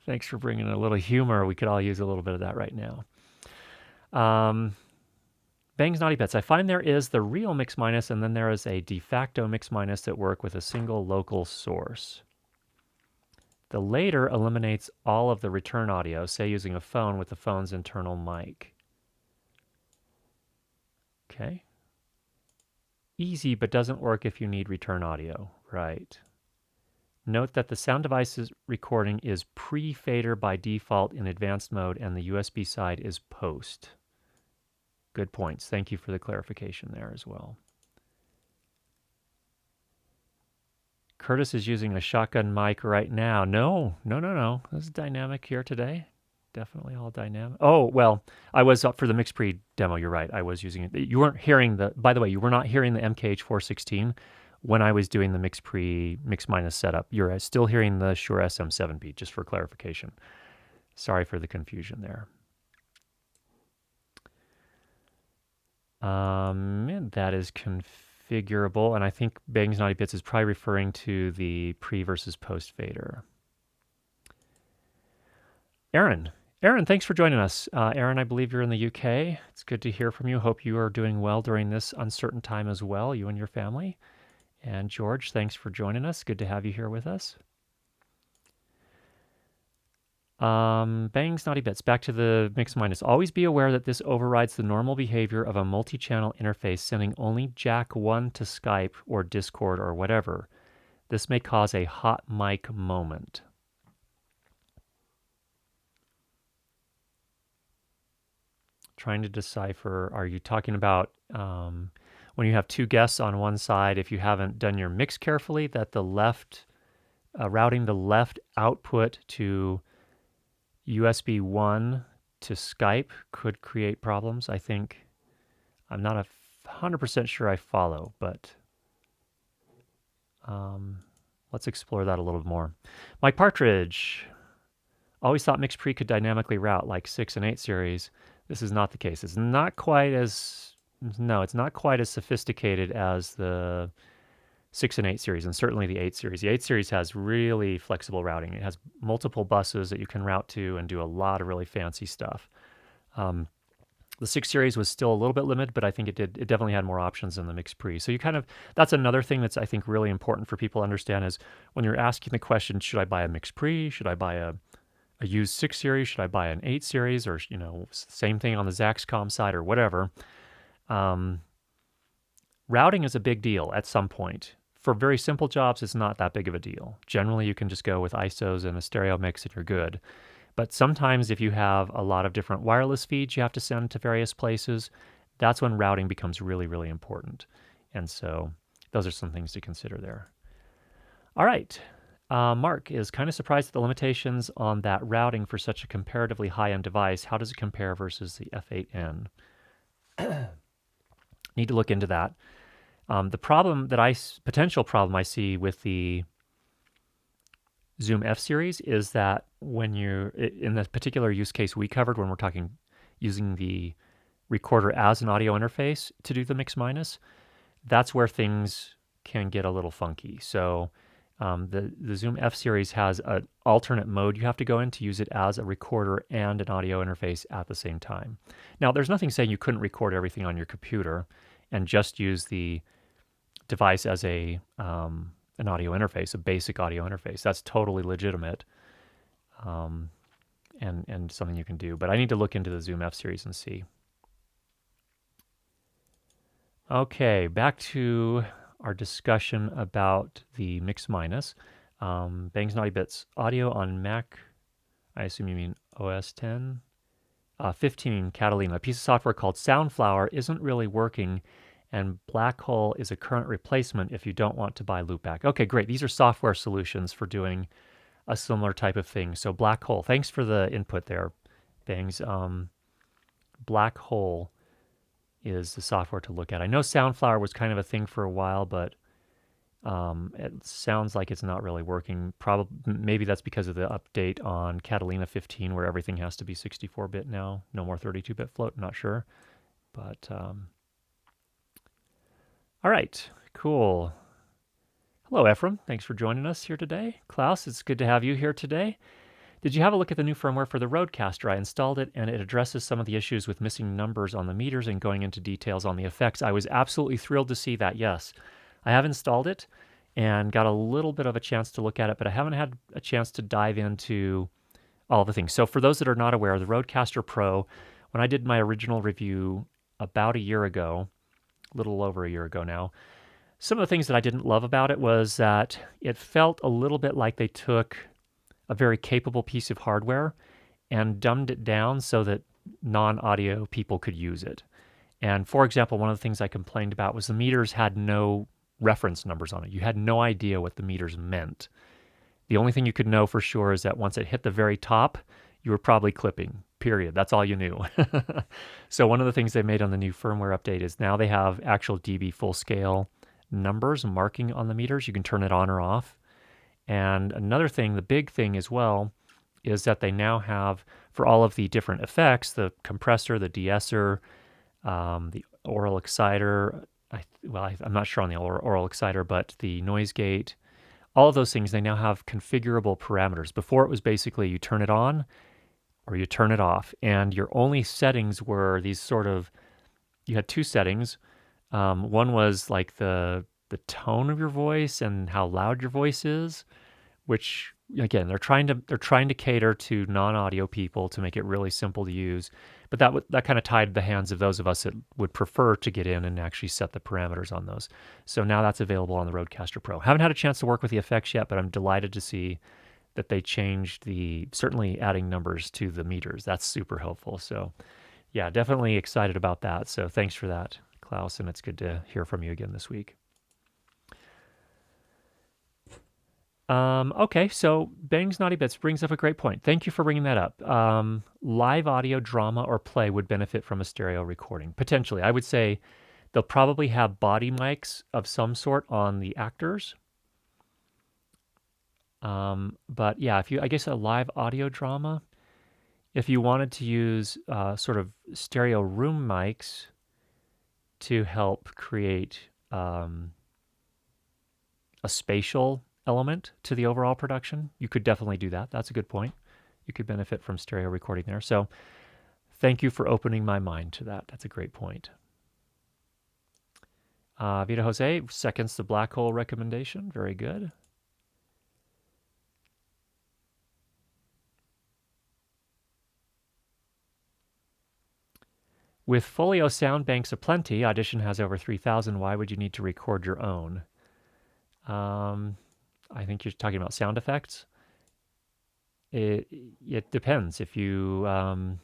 Thanks for bringing a little humor. We could all use a little bit of that right now. Bang's Naughty Bits. I find there is the real mix minus, and then there is a de facto mix minus that work with a single local source. The later eliminates all of the return audio, say using a phone with the phone's internal mic. Okay. Easy, but doesn't work if you need return audio. Right. Note that the Sound Devices recording is pre-fader by default in advanced mode, and the USB side is post. Good points. Thank you for the clarification there as well. Curtis is using a shotgun mic right now. No. This is dynamic here today. Definitely all dynamic. Oh, well, I was up for the MixPre demo. You're right. I was using it. You weren't hearing by the way, you were not hearing the MKH416 when I was doing the MixPre mix minus setup. You're still hearing the Shure SM7B, just for clarification. Sorry for the confusion there. And that is configurable, and I think Bang's Naughty Bits is probably referring to the pre versus post fader. Aaron, thanks for joining us. Aaron, I believe you're in the UK. It's good to hear from you. Hope you are doing well during this uncertain time as well, you and your family. And George, thanks for joining us. Good to have you here with us. Bang's Naughty Bits. Back to the mix minus. Always be aware that this overrides the normal behavior of a multi-channel interface sending only jack 1 to Skype or Discord or whatever. This may cause a hot mic moment. Trying to decipher, are you talking about when you have two guests on one side, if you haven't done your mix carefully, that the left, routing the left output to USB 1 to Skype could create problems? I think I'm not 100% sure I follow, but let's explore that a little more. Mike Partridge, always thought MixPre could dynamically route like 6 and 8 series. This is not the case. It's not quite as sophisticated as the 6 and 8 series, and certainly the 8 series. The 8 series has really flexible routing. It has multiple buses that you can route to and do a lot of really fancy stuff. The 6 series was still a little bit limited, but I think it definitely had more options than the MixPre. So that's another thing that's I think really important for people to understand is when you're asking the question, should I buy a MixPre? Should I buy a a used 6 series? Should I buy an 8 series? Or, same thing on the Zaxcom side or whatever. Routing is a big deal at some point. For very simple jobs, it's not that big of a deal. Generally, you can just go with ISOs and a stereo mix and you're good. But sometimes if you have a lot of different wireless feeds you have to send to various places, that's when routing becomes really, really important. And so those are some things to consider there. All right. Mark is kind of surprised at the limitations on that routing for such a comparatively high-end device. How does it compare versus the F8N? Need to look into that. The potential problem I see with the Zoom F series is that when you're in the particular use case we covered, when we're talking using the recorder as an audio interface to do the mix minus, that's where things can get a little funky. So the Zoom F series has an alternate mode you have to go in to use it as a recorder and an audio interface at the same time. Now, there's nothing saying you couldn't record everything on your computer and just use the device as an audio interface, a basic audio interface. That's totally legitimate and something you can do. But I need to look into the Zoom F series and see. Okay, back to our discussion about the Mix Minus. Bangs Naughty Bits audio on Mac, I assume you mean OS 10? 15 Catalina. A piece of software called Soundflower isn't really working, and Black Hole is a current replacement if you don't want to buy Loopback. Okay, great. These are software solutions for doing a similar type of thing. So Black Hole, thanks for the input there, Bangs. Black Hole is the software to look at. I know Soundflower was kind of a thing for a while, but it sounds like it's not really working. Maybe that's because of the update on Catalina 15, where everything has to be 64-bit now. No more 32-bit float. I'm not sure, but all right, cool. Hello, Ephraim. Thanks for joining us here today. Klaus, it's good to have you here today. Did you have a look at the new firmware for the Rodecaster? I installed it, and it addresses some of the issues with missing numbers on the meters and going into details on the effects. I was absolutely thrilled to see that, yes. I have installed it and got a little bit of a chance to look at it, but I haven't had a chance to dive into all the things. So for those that are not aware, the Rodecaster Pro, when I did my original review about a year ago, a little over a year ago now, some of the things that I didn't love about it was that it felt a little bit like they took a very capable piece of hardware and dumbed it down so that non-audio people could use it. And for example, one of the things I complained about was the meters had no reference numbers on it. You had no idea what the meters meant. The only thing you could know for sure is that once it hit the very top, you were probably clipping, period. That's all you knew. So one of the things they made on the new firmware update is now they have actual dB full scale numbers marking on the meters. You can turn it on or off. And another thing, the big thing as well, is that they now have, for all of the different effects, the compressor, the de-esser, the oral exciter, I'm not sure on the oral exciter, but the noise gate, all of those things, they now have configurable parameters. Before it was basically you turn it on or you turn it off, and your only settings were these you had two settings. One was like the tone of your voice and how loud your voice is, which again they're trying to cater to non-audio people to make it really simple to use. But that kind of tied the hands of those of us that would prefer to get in and actually set the parameters on those. So now that's available on the Rodecaster Pro. Haven't had a chance to work with the effects yet, but I'm delighted to see that they changed certainly adding numbers to the meters. That's super helpful. So yeah, definitely excited about that. So thanks for that, Klaus, and it's good to hear from you again this week. Okay, so Bangs Naughty Bits brings up a great point. Thank you for bringing that up. Live audio, drama, or play would benefit from a stereo recording. Potentially. I would say they'll probably have body mics of some sort on the actors. But yeah, I guess a live audio drama, if you wanted to use sort of stereo room mics to help create a spatial element to the overall production, you could definitely do that. That's a good point. You could benefit from stereo recording there. So thank you for opening my mind to that. That's a great point. Vita Jose seconds the Black Hole recommendation. Very good. With Folio sound banks aplenty, Audition has over 3,000. Why would you need to record your own? I think you're talking about sound effects. It depends. If you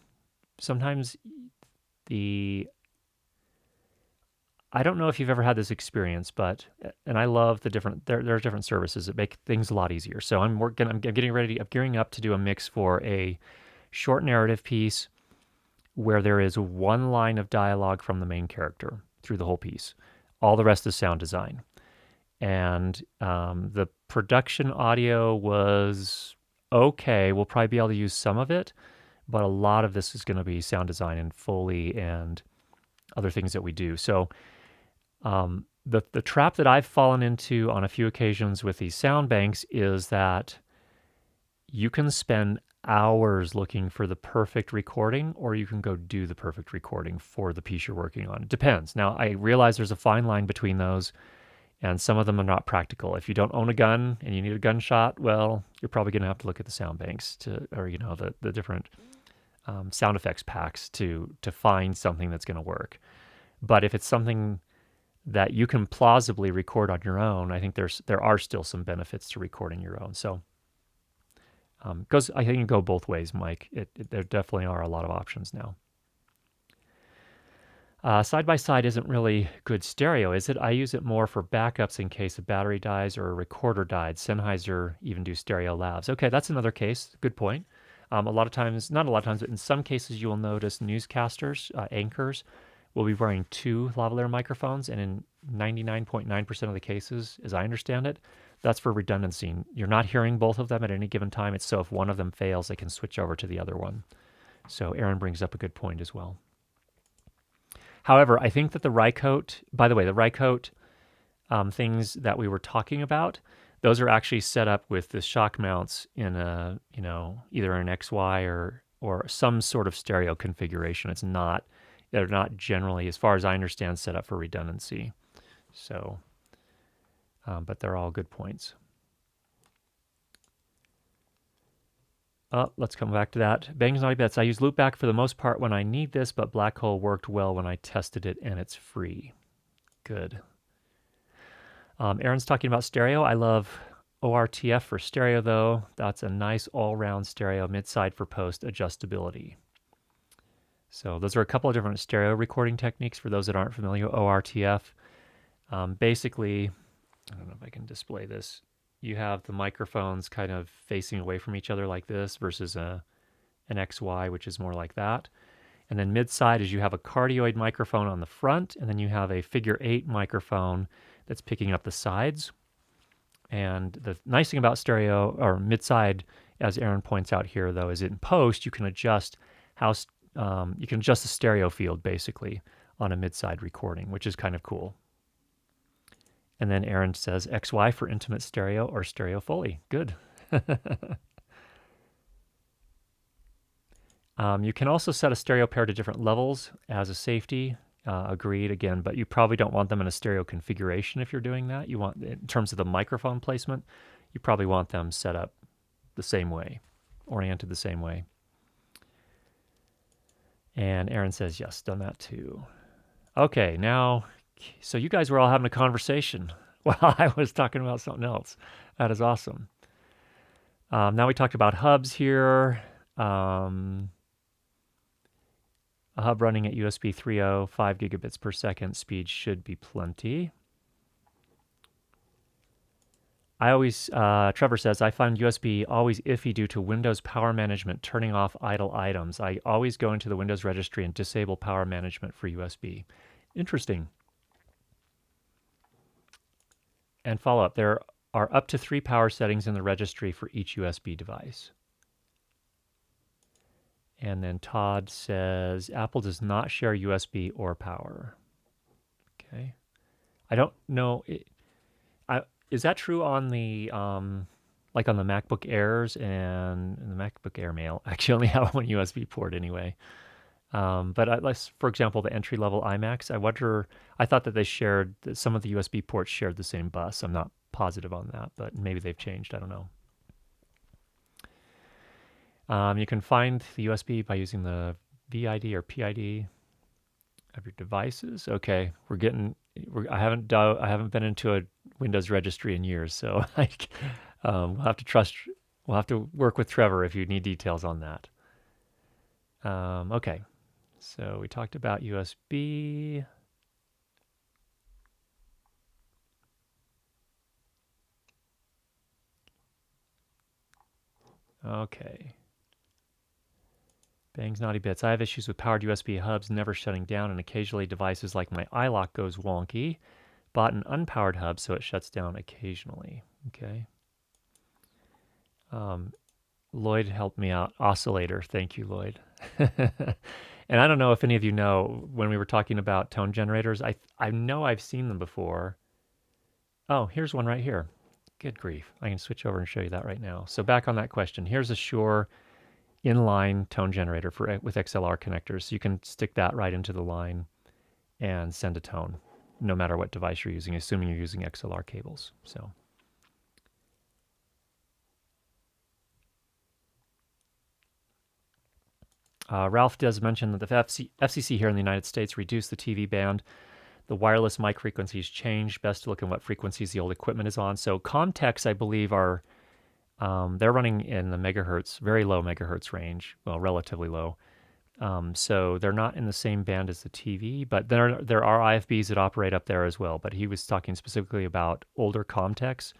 sometimes the I don't know if you've ever had this experience, but and I love the different there are different services that make things a lot easier. So I'm gearing up to do a mix for a short narrative piece where there is one line of dialogue from the main character through the whole piece. All the rest is sound design. And the production audio was okay. We'll probably be able to use some of it, but a lot of this is going to be sound design and Foley and other things that we do. So the trap that I've fallen into on a few occasions with these sound banks is that you can spend hours looking for the perfect recording, or you can go do the perfect recording for the piece you're working on. It depends. Now, I realize there's a fine line between those, and some of them are not practical. If you don't own a gun and you need a gunshot, well, you're probably going to have to look at the sound banks or the different sound effects packs to find something that's going to work. But if it's something that you can plausibly record on your own, I think there are still some benefits to recording your own. So I think it go both ways, Mike. There definitely are a lot of options now. Side-by-side isn't really good stereo, is it? I use it more for backups in case a battery dies or a recorder died. Sennheiser even do stereo lavs. Okay, that's another case. Good point. Not a lot of times, but in some cases you will notice newscasters, anchors, will be wearing two lavalier microphones, and in 99.9% of the cases, as I understand it, that's for redundancy. You're not hearing both of them at any given time. It's so if one of them fails, they can switch over to the other one. So Aaron brings up a good point as well. However, I think that the Rycote, by the way, the Rycote things that we were talking about, those are actually set up with the shock mounts in a, either an XY or some sort of stereo configuration. They're not generally, as far as I understand, set up for redundancy. So, but they're all good points. Let's come back to that. Bangs Naughty Bets. I use Loopback for the most part when I need this, but Black Hole worked well when I tested it, and it's free. Good. Aaron's talking about stereo. I love ORTF for stereo, though. That's a nice all-round stereo mid-side for post adjustability. So those are a couple of different stereo recording techniques for those that aren't familiar with ORTF. Basically, I don't know if I can display this. You have the microphones kind of facing away from each other like this versus an XY, which is more like that. And then mid-side is you have a cardioid microphone on the front, and then you have a figure 8 microphone that's picking up the sides. And the nice thing about stereo or mid-side, as Aaron points out here, though, is in post you can adjust the stereo field basically on a mid-side recording, which is kind of cool. And then Aaron says XY for intimate stereo or stereo Foley. Good. You can also set a stereo pair to different levels as a safety. Agreed again, but you probably don't want them in a stereo configuration if you're doing that. You want, in terms of the microphone placement, you probably want them set up the same way, oriented the same way. And Aaron says, yes, done that too. Okay, now, so you guys were all having a conversation while I was talking about something else. That is awesome. Now we talked about hubs here. A hub running at USB 3.0, 5 gigabits per second speed should be plenty. Trevor says, I find USB always iffy due to Windows power management turning off idle items. I always go into the Windows registry and disable power management for USB. Interesting. And follow up, there are up to 3 power settings in the registry for each USB device. And then Todd says, Apple does not share USB or power. Okay. I don't know. Is that true on the, like on the MacBook Airs and the MacBook Air Mail? Actually, only have one USB port anyway. But for example, the entry-level iMacs, I thought that some of the USB ports shared the same bus. I'm not positive on that, but maybe they've changed. I don't know. You can find the USB by using the VID or PID. of your devices. Okay, I haven't been into a Windows registry in years, so we'll have to trust. We'll have to work with Trevor if you need details on that. Okay, so we talked about USB. Okay. Bangs Naughty Bits. I have issues with powered USB hubs never shutting down, and occasionally devices like my iLock goes wonky. Bought an unpowered hub, so it shuts down occasionally. Okay. Lloyd helped me out. Oscillator. Thank you, Lloyd. And I don't know if any of you know, when we were talking about tone generators, I know I've seen them before. Oh, here's one right here. Good grief. I can switch over and show you that right now. So back on that question, here's a Shure inline tone generator with XLR connectors. So you can stick that right into the line and send a tone, no matter what device you're using, assuming you're using XLR cables. So Ralph does mention that the FCC here in the United States reduced the TV band. The wireless mic frequencies changed. Best to look at what frequencies the old equipment is on. So Comtex, I believe, are they're running in the megahertz, very low megahertz range, well, relatively low. So they're not in the same band as the TV, but there are IFBs that operate up there as well. But he was talking specifically about older Comtex,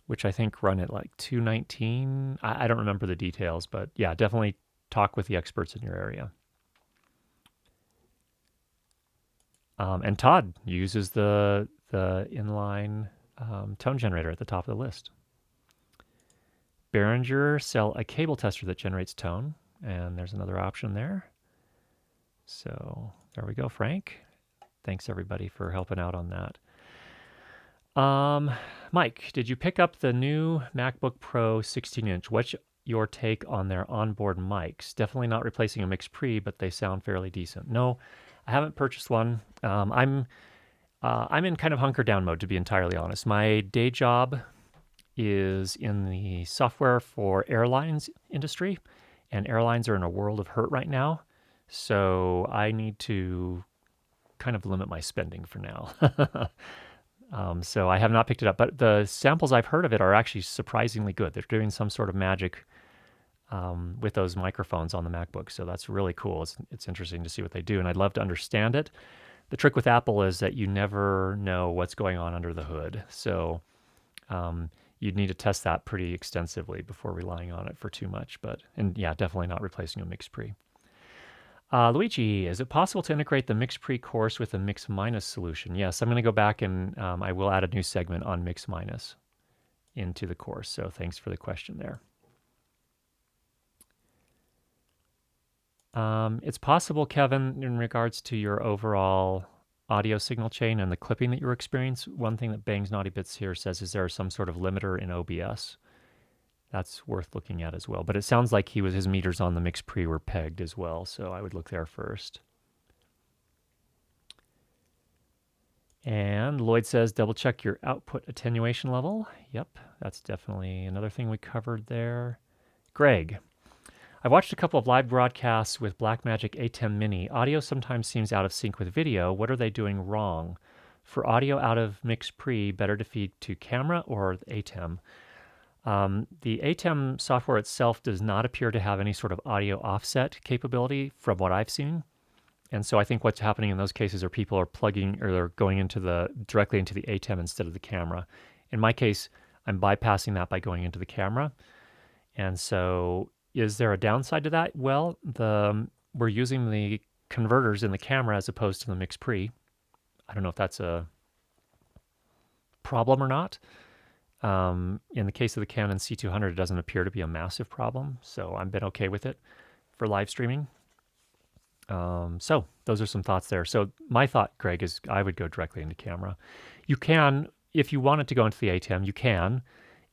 which I think run at like 219. I don't remember the details, but yeah, definitely talk with the experts in your area. And Todd uses the inline tone generator at the top of the list. Behringer sell a cable tester that generates tone, and there's another option there. So there we go, Frank. Thanks everybody for helping out on that. Mike, did you pick up the new MacBook Pro 16-inch? What's your take on their onboard mics? Definitely not replacing a MixPre, but they sound fairly decent. No, I haven't purchased one. I'm in kind of hunker down mode, to be entirely honest. My day job is in the software for airlines industry, and airlines are in a world of hurt right now. So I need to kind of limit my spending for now. So I have not picked it up, but the samples I've heard of it are actually surprisingly good. They're doing some sort of magic with those microphones on the MacBook, so that's really cool. It's interesting to see what they do, and I'd love to understand it. The trick with Apple is that you never know what's going on under the hood, so you'd need to test that pretty extensively before relying on it for too much. And yeah, definitely not replacing a MixPre. Luigi, is it possible to integrate the MixPre course with a Mix Minus solution? Yes, I'm going to go back and I will add a new segment on Mix Minus into the course. So thanks for the question there. It's possible, Kevin, in regards to your overall audio signal chain and the clipping that you're experiencing. One thing that Bangs Naughty Bits here says is there some sort of limiter in OBS. That's worth looking at as well. But it sounds like his meters on the MixPre were pegged as well, so I would look there first. And Lloyd says, double check your output attenuation level. Yep, that's definitely another thing we covered there. Greg, I watched a couple of live broadcasts with Blackmagic ATEM Mini. Audio sometimes seems out of sync with video. What are they doing wrong? For audio out of MixPre, better to feed to camera or ATEM? The ATEM software itself does not appear to have any sort of audio offset capability from what I've seen. And so I think what's happening in those cases are people are plugging or they're going directly into the ATEM instead of the camera. In my case, I'm bypassing that by going into the camera. And so is there a downside to that? Well, we're using the converters in the camera as opposed to the MixPre. I don't know if that's a problem or not. In the case of the Canon C200, it doesn't appear to be a massive problem, so I've been okay with it for live streaming. So those are some thoughts there. So my thought, Greg, is I would go directly into camera. You can, if you wanted to go into the ATEM, you can,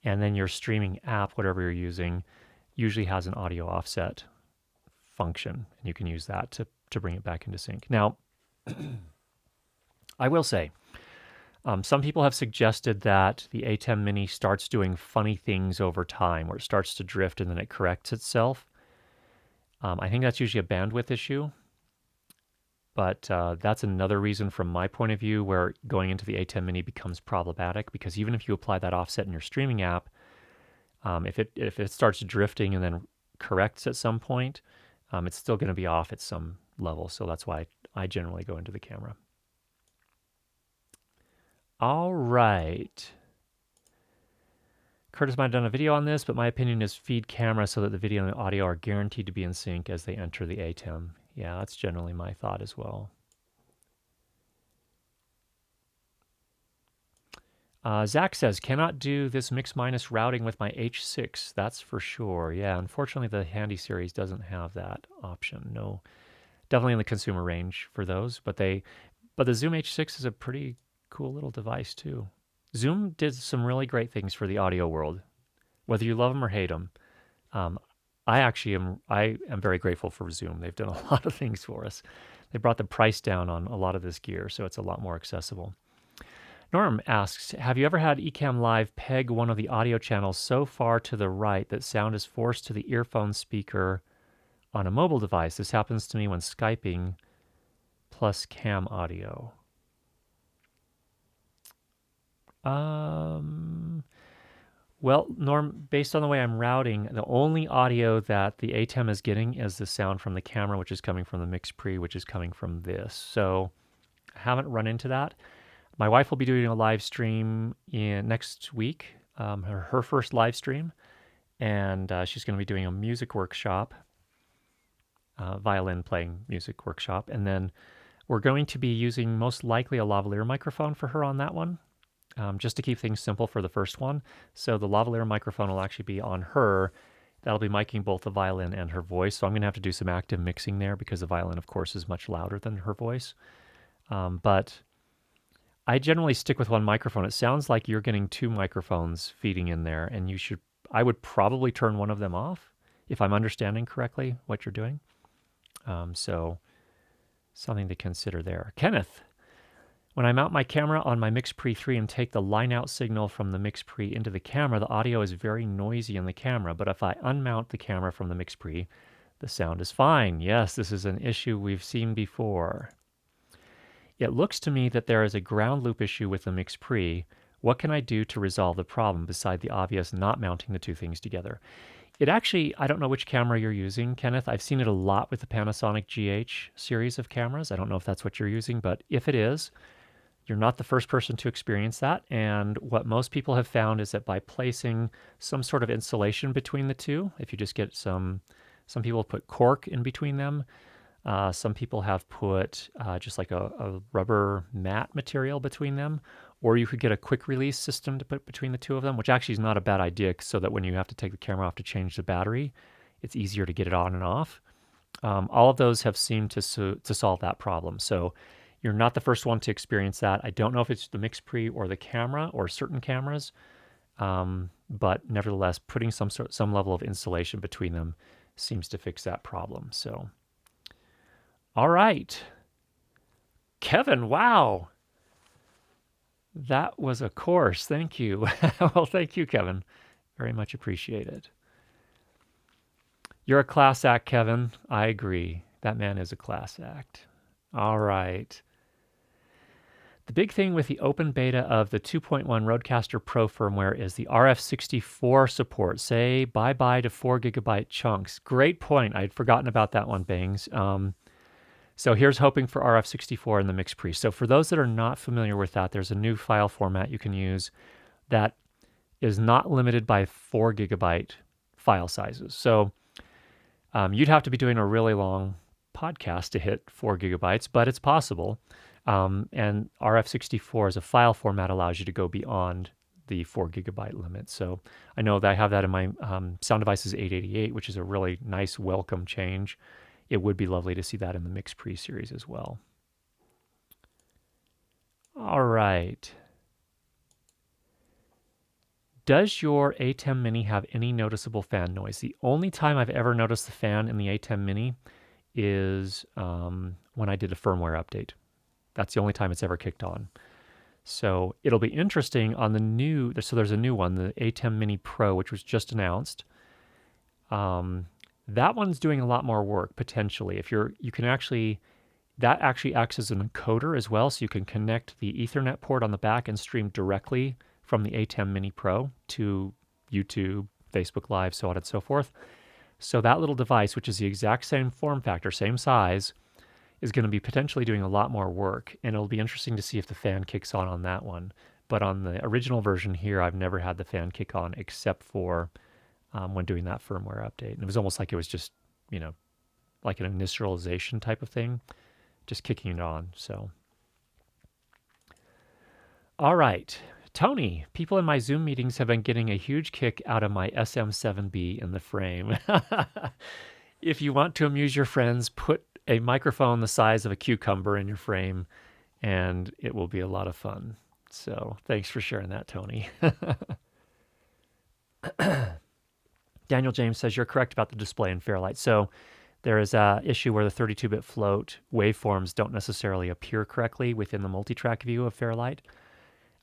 and then your streaming app, whatever you're using, usually has an audio offset function, and you can use that to bring it back into sync. Now, I will say, some people have suggested that the ATEM Mini starts doing funny things over time, where it starts to drift and then it corrects itself. I think that's usually a bandwidth issue, But that's another reason from my point of view where going into the A10 Mini becomes problematic, because even if you apply that offset in your streaming app, if it starts drifting and then corrects at some point, it's still going to be off at some level. So that's why I generally go into the camera. All right. Curtis might have done a video on this, but my opinion is feed camera so that the video and the audio are guaranteed to be in sync as they enter the ATEM. Yeah, that's generally my thought as well. Zach says, cannot do this mix minus routing with my H6. That's for sure. Yeah, unfortunately, the Handy series doesn't have that option. No, definitely in the consumer range for those. But the Zoom H6 is a pretty cool little device too. Zoom did some really great things for the audio world, whether you love them or hate them. I am very grateful for Zoom. They've done a lot of things for us. They brought the price down on a lot of this gear, so it's a lot more accessible. Norm asks, have you ever had Ecamm Live peg one of the audio channels so far to the right that sound is forced to the earphone speaker on a mobile device? This happens to me when Skyping plus cam audio. Well, Norm, based on the way I'm routing, the only audio that the ATEM is getting is the sound from the camera, which is coming from the MixPre, which is coming from this. So I haven't run into that. My wife will be doing a live stream next week, her first live stream, and she's going to be doing a music workshop, violin playing music workshop, and then we're going to be using most likely a lavalier microphone for her on that one, just to keep things simple for the first one. So the lavalier microphone will actually be on her. That'll be miking both the violin and her voice, so I'm going to have to do some active mixing there because the violin, of course, is much louder than her voice. But I generally stick with one microphone. It sounds like you're getting two microphones feeding in there, and I would probably turn one of them off if I'm understanding correctly what you're doing. So something to consider there. Kenneth, when I mount my camera on my MixPre 3 and take the line-out signal from the MixPre into the camera, the audio is very noisy in the camera, but if I unmount the camera from the MixPre, the sound is fine. Yes, this is an issue we've seen before. It looks to me that there is a ground loop issue with the MixPre. What can I do to resolve the problem beside the obvious not mounting the two things together? It actually, I don't know which camera you're using, Kenneth. I've seen it a lot with the Panasonic GH series of cameras. I don't know if that's what you're using, but if it is, you're not the first person to experience that. And what most people have found is that by placing some sort of insulation between the two, if you just get some people put cork in between them. Some people have put just like a rubber mat material between them, or you could get a quick release system to put between the two of them, which actually is not a bad idea so that when you have to take the camera off to change the battery, it's easier to get it on and off. All of those have seemed to solve that problem. So you're not the first one to experience that. I don't know if it's the MixPre or the camera or certain cameras, but nevertheless, putting some level of insulation between them seems to fix that problem. So. All right. Kevin, wow. That was a course. Thank you. Well, thank you, Kevin. Very much appreciated. You're a class act, Kevin. I agree. That man is a class act. All right. The big thing with the open beta of the 2.1 Rodecaster Pro firmware is the RF64 support. Say bye-bye to 4 gigabyte chunks. Great point. I'd forgotten about that one, Bangs. So here's hoping for RF64 in the MixPre. So for those that are not familiar with that, there's a new file format you can use that is not limited by 4 gigabyte file sizes. So you'd have to be doing a really long podcast to hit 4 gigabytes, but it's possible. And RF64 as a file format allows you to go beyond the 4 gigabyte limit. So I know that I have that in my Sound Devices 888, which is a really nice welcome change. It would be lovely to see that in the MixPre series as well. All right. Does your ATEM Mini have any noticeable fan noise? The only time I've ever noticed the fan in the ATEM Mini is when I did a firmware update. That's the only time it's ever kicked on. So it'll be interesting on the new, so there's a new one, the ATEM Mini Pro, which was just announced. That one's doing a lot more work, potentially. You can actually that actually acts as an encoder as well, so you can connect the Ethernet port on the back and stream directly from the ATEM Mini Pro to YouTube, Facebook Live, so on and so forth. So that little device, which is the exact same form factor, same size, is going to be potentially doing a lot more work, and it'll be interesting to see if the fan kicks on that one. But on the original version here, I've never had the fan kick on except for when doing that firmware update. And it was almost like it was just, like an initialization type of thing, just kicking it on. So, all right. Tony, people in my Zoom meetings have been getting a huge kick out of my SM7B in the frame. If you want to amuse your friends, put a microphone the size of a cucumber in your frame, and it will be a lot of fun. So thanks for sharing that, Tony. Daniel James says, you're correct about the display in Fairlight. So there is an issue where the 32-bit float waveforms don't necessarily appear correctly within the multi-track view of Fairlight.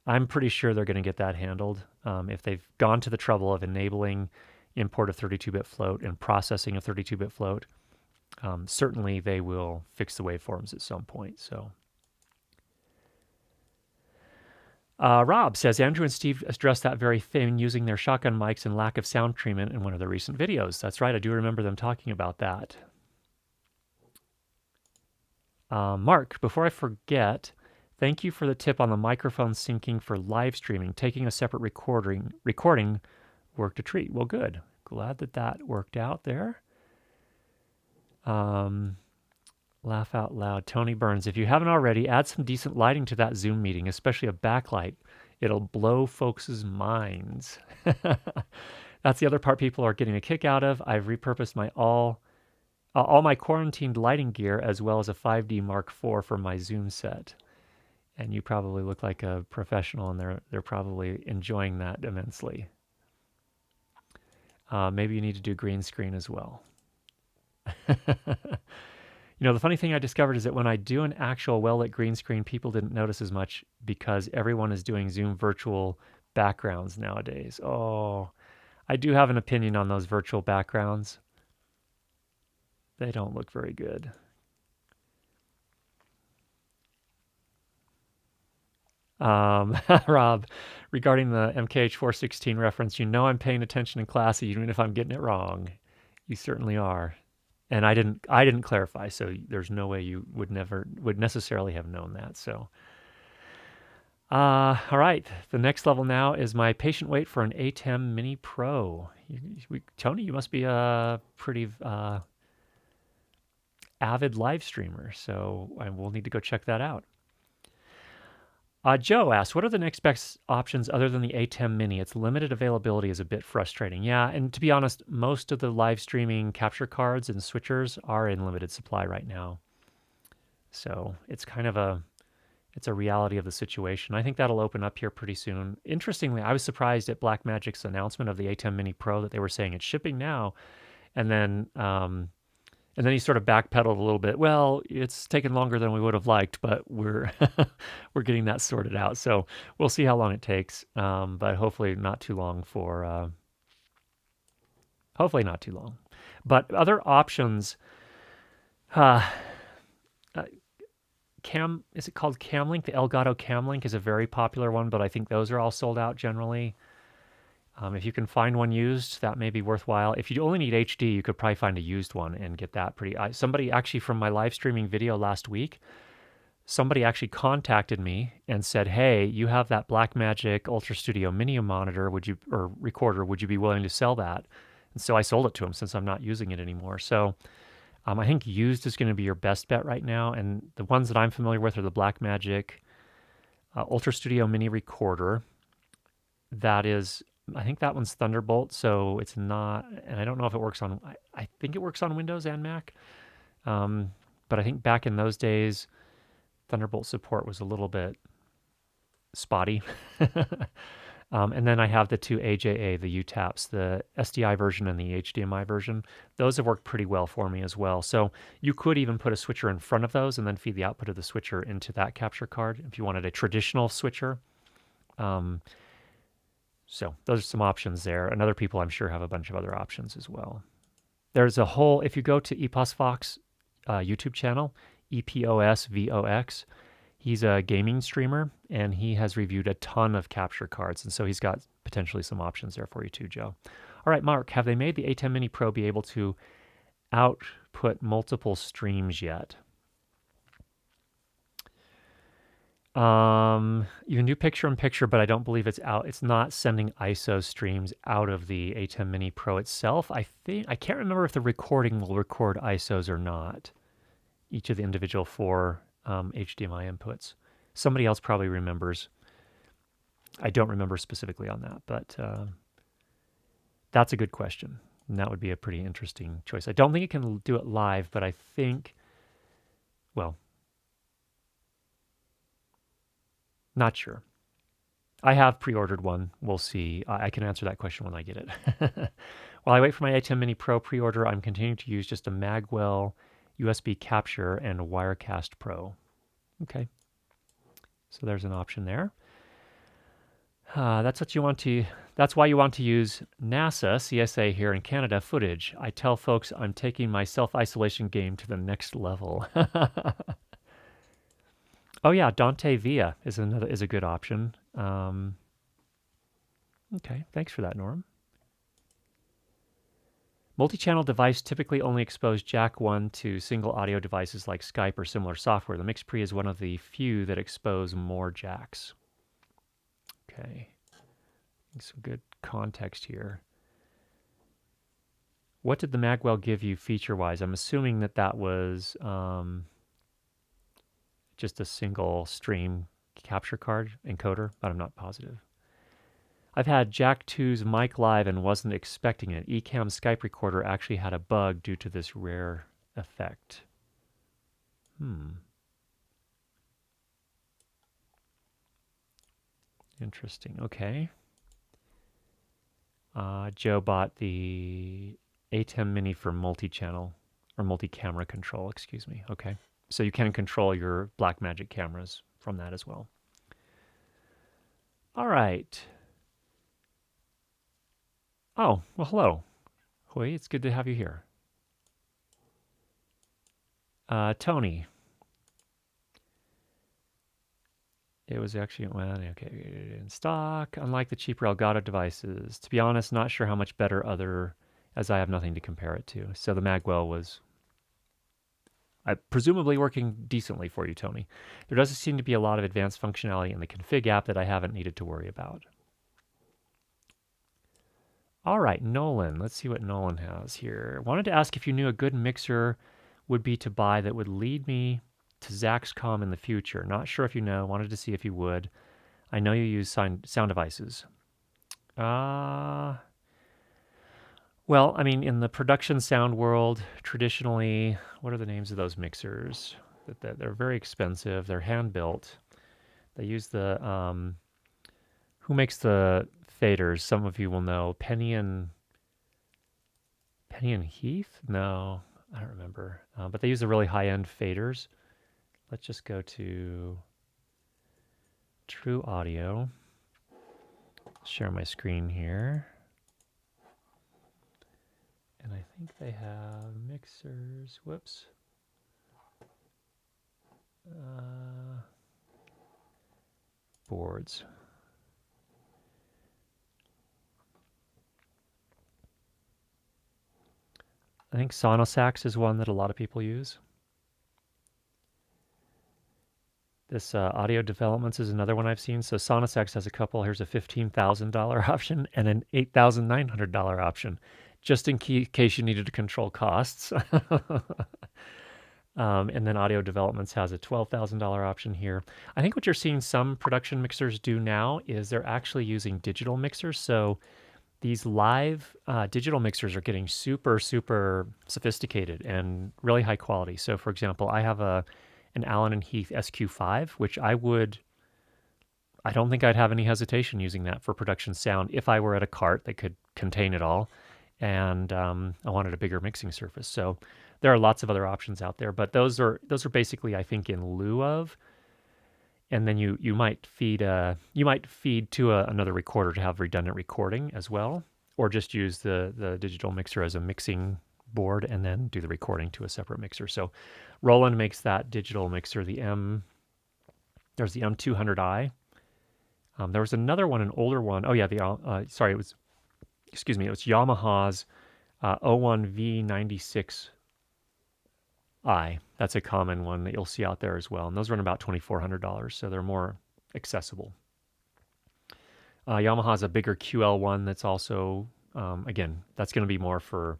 I'm pretty sure they're going to get that handled. If they've gone to the trouble of enabling import of 32-bit float and processing of 32-bit float, certainly they will fix the waveforms at some point. So, Rob says, Andrew and Steve addressed that very thing using their shotgun mics and lack of sound treatment in one of their recent videos. That's right, I do remember them talking about that. Mark, before I forget, thank you for the tip on the microphone syncing for live streaming. Taking a separate recording worked a treat. Well, good. Glad that worked out there. Laugh out loud. Tony Burns, if you haven't already, add some decent lighting to that Zoom meeting, especially a backlight. It'll blow folks' minds. That's the other part people are getting a kick out of. I've repurposed my all my quarantined lighting gear as well as a 5D Mark IV for my Zoom set. And you probably look like a professional, and they're probably enjoying that immensely. Maybe you need to do green screen as well. The funny thing I discovered is that when I do an actual well-lit green screen, people didn't notice as much because everyone is doing Zoom virtual backgrounds nowadays. Oh, I do have an opinion on those virtual backgrounds. They don't look very good. Rob, regarding the MKH416 reference, I'm paying attention in class even if I'm getting it wrong. You certainly are. And I didn't clarify, so there's no way you would necessarily have known that. So, all right. The next level now is my patient wait for an ATEM Mini Pro. Tony, you must be a pretty avid live streamer, so I will need to go check that out. Joe asks, what are the next best options other than the ATEM Mini? Its limited availability is a bit frustrating. Yeah, and to be honest, most of the live streaming capture cards and switchers are in limited supply right now. So it's kind of it's a reality of the situation. I think that'll open up here pretty soon. Interestingly, I was surprised at Blackmagic's announcement of the ATEM Mini Pro that they were saying it's shipping now. And then he sort of backpedaled a little bit. Well, it's taken longer than we would have liked, but we're we're getting that sorted out. So we'll see how long it takes, but hopefully not too long hopefully not too long. But other options, is it called Camlink? The Elgato Camlink is a very popular one, but I think those are all sold out generally. If you can find one used, that may be worthwhile. If you only need HD, you could probably find a used one and get that pretty. Somebody actually from my live streaming video last week, somebody actually contacted me and said, "Hey, you have that Blackmagic Ultra Studio Mini monitor, recorder? Would you be willing to sell that?" And so I sold it to him since I'm not using it anymore. So I think used is going to be your best bet right now. And the ones that I'm familiar with are the Blackmagic Ultra Studio Mini recorder. That is. I think that one's Thunderbolt, so it's not, and I don't know if it works on, I think it works on Windows and Mac, but I think back in those days, Thunderbolt support was a little bit spotty. And then I have the two AJA, the UTAPs, the SDI version and the HDMI version. Those have worked pretty well for me as well. So you could even put a switcher in front of those and then feed the output of the switcher into that capture card if you wanted a traditional switcher. So those are some options there. And other people, I'm sure, have a bunch of other options as well. There's a whole, if you go to EPOS Fox YouTube channel, EPOSVOX. He's a gaming streamer, and he has reviewed a ton of capture cards, and so he's got potentially some options there for you too, Joe. All right, Mark, have they made the A10 Mini Pro be able to output multiple streams yet? You can do picture-in-picture, but I don't believe it's out. It's not sending ISO streams out of the A10 Mini Pro itself. I can't remember if the recording will record ISOs or not. Each of the individual 4 HDMI inputs. Somebody else probably remembers. I don't remember specifically on that, but that's a good question. And that would be a pretty interesting choice. I don't think it can do it live, but I think, well, not sure. I have pre-ordered one. We'll see. I can answer that question when I get it. While I wait for my A10 Mini Pro pre-order, I'm continuing to use just a Magwell USB capture and Wirecast Pro. Okay. So there's an option there. That's why you want to use NASA, CSA here in Canada footage. I tell folks I'm taking my self-isolation game to the next level. Oh yeah, Dante Via is a good option. Okay, thanks for that, Norm. Multi-channel device typically only expose jack 1 to single audio devices like Skype or similar software. The MixPre is one of the few that expose more jacks. Okay, some good context here. What did the Magwell give you feature-wise? I'm assuming that was just a single stream capture card encoder, but I'm not positive. I've had Jack 2's mic live and wasn't expecting it. Ecamm Skype recorder actually had a bug due to this rare effect. Interesting. Okay. Joe bought the A10 Mini for multi-channel or multi-camera control, excuse me. Okay. So you can control your Blackmagic cameras from that as well. All right. Oh, well, hello. Hui, it's good to have you here. Tony. It was actually, well, okay, in stock, unlike the cheaper Elgato devices. To be honest, not sure how much better as I have nothing to compare it to. So the Magwell was presumably working decently for you, Tony. There doesn't seem to be a lot of advanced functionality in the config app that I haven't needed to worry about. All right, Nolan. Let's see what Nolan has here. Wanted to ask if you knew a good mixer would be to buy that would lead me to Zaxcom in the future. Not sure if you know. Wanted to see if you would. I know you use Sound Devices. Well, I mean, in the production sound world, traditionally, what are the names of those mixers? They're very expensive. They're hand-built. They use the... who makes the faders? Some of you will know. Penny and Heath? No, I don't remember. But they use the really high-end faders. Let's just go to True Audio. Share my screen here. And I think they have mixers. Whoops. Boards. I think Sonosax is one that a lot of people use. This Audio Developments is another one I've seen. So Sonosax has a couple. Here's a $15,000 option and an $8,900 option, just in case you needed to control costs. And then Audio Developments has a $12,000 option here. I think what you're seeing some production mixers do now is they're actually using digital mixers. So these live digital mixers are getting super, super sophisticated and really high quality. So for example, I have an Allen & Heath SQ5, which I don't think I'd have any hesitation using that for production sound if I were at a cart that could contain it all, and I wanted a bigger mixing surface. So there are lots of other options out there, but those are basically, I think, in lieu of. And then you might feed to another recorder to have redundant recording as well, or just use the digital mixer as a mixing board and then do the recording to a separate mixer. So Roland makes that digital mixer, there's the M200i. There was another one, an older one. Oh yeah, it was Yamaha's 01V96i. That's a common one that you'll see out there as well. And those run about $2,400, so they're more accessible. Yamaha has a bigger QL one that's also, again, that's going to be more for,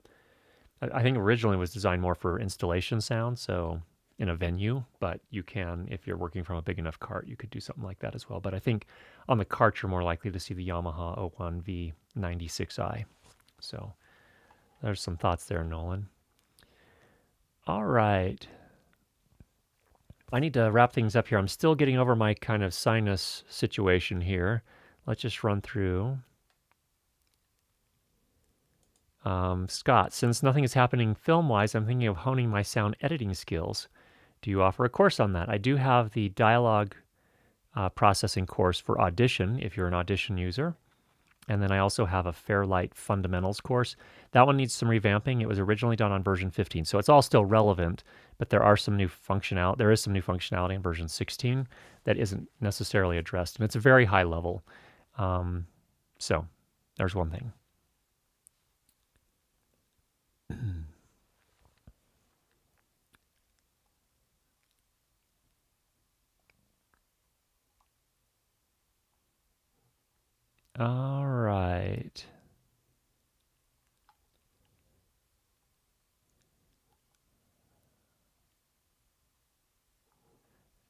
I think originally it was designed more for installation sound, so in a venue, but you can, if you're working from a big enough cart, you could do something like that as well. But I think on the cart, you're more likely to see the Yamaha 01V96i. So there's some thoughts there, Nolan. All right. I need to wrap things up here. I'm still getting over my kind of sinus situation here. Let's just run through. Scott, since nothing is happening film-wise, I'm thinking of honing my sound editing skills. Do you offer a course on that? I do have the dialogue processing course for Audition, if you're an Audition user. And then I also have a Fairlight Fundamentals course. That one needs some revamping. It was originally done on version 15, so it's all still relevant, but there is some new functionality in version 16 that isn't necessarily addressed, and it's a very high level. So there's one thing. All right.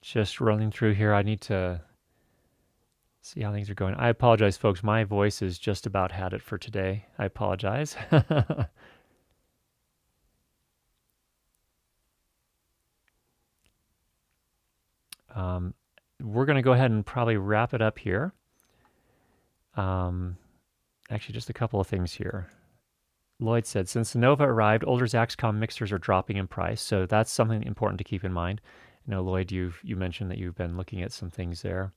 Just running through here. I need to see how things are going. I apologize, folks. My voice has just about had it for today. I apologize. We're going to go ahead and probably wrap it up here. Actually, just a couple of things here. Lloyd said, since the Nova arrived, older Zaxcom mixers are dropping in price, so that's something important to keep in mind. I know, Lloyd, you mentioned that you've been looking at some things there.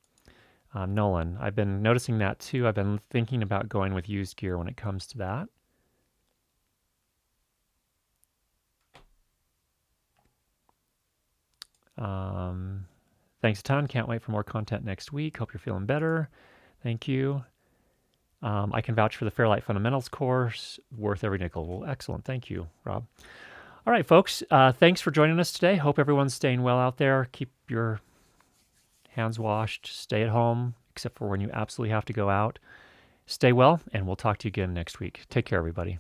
Nolan, I've been noticing that too. I've been thinking about going with used gear when it comes to that. Thanks a ton. Can't wait for more content next week. Hope you're feeling better. Thank you. I can vouch for the Fairlight Fundamentals course. Worth every nickel. Well, excellent. Thank you, Rob. All right, folks. Thanks for joining us today. Hope everyone's staying well out there. Keep your hands washed. Stay at home, except for when you absolutely have to go out. Stay well, and we'll talk to you again next week. Take care, everybody.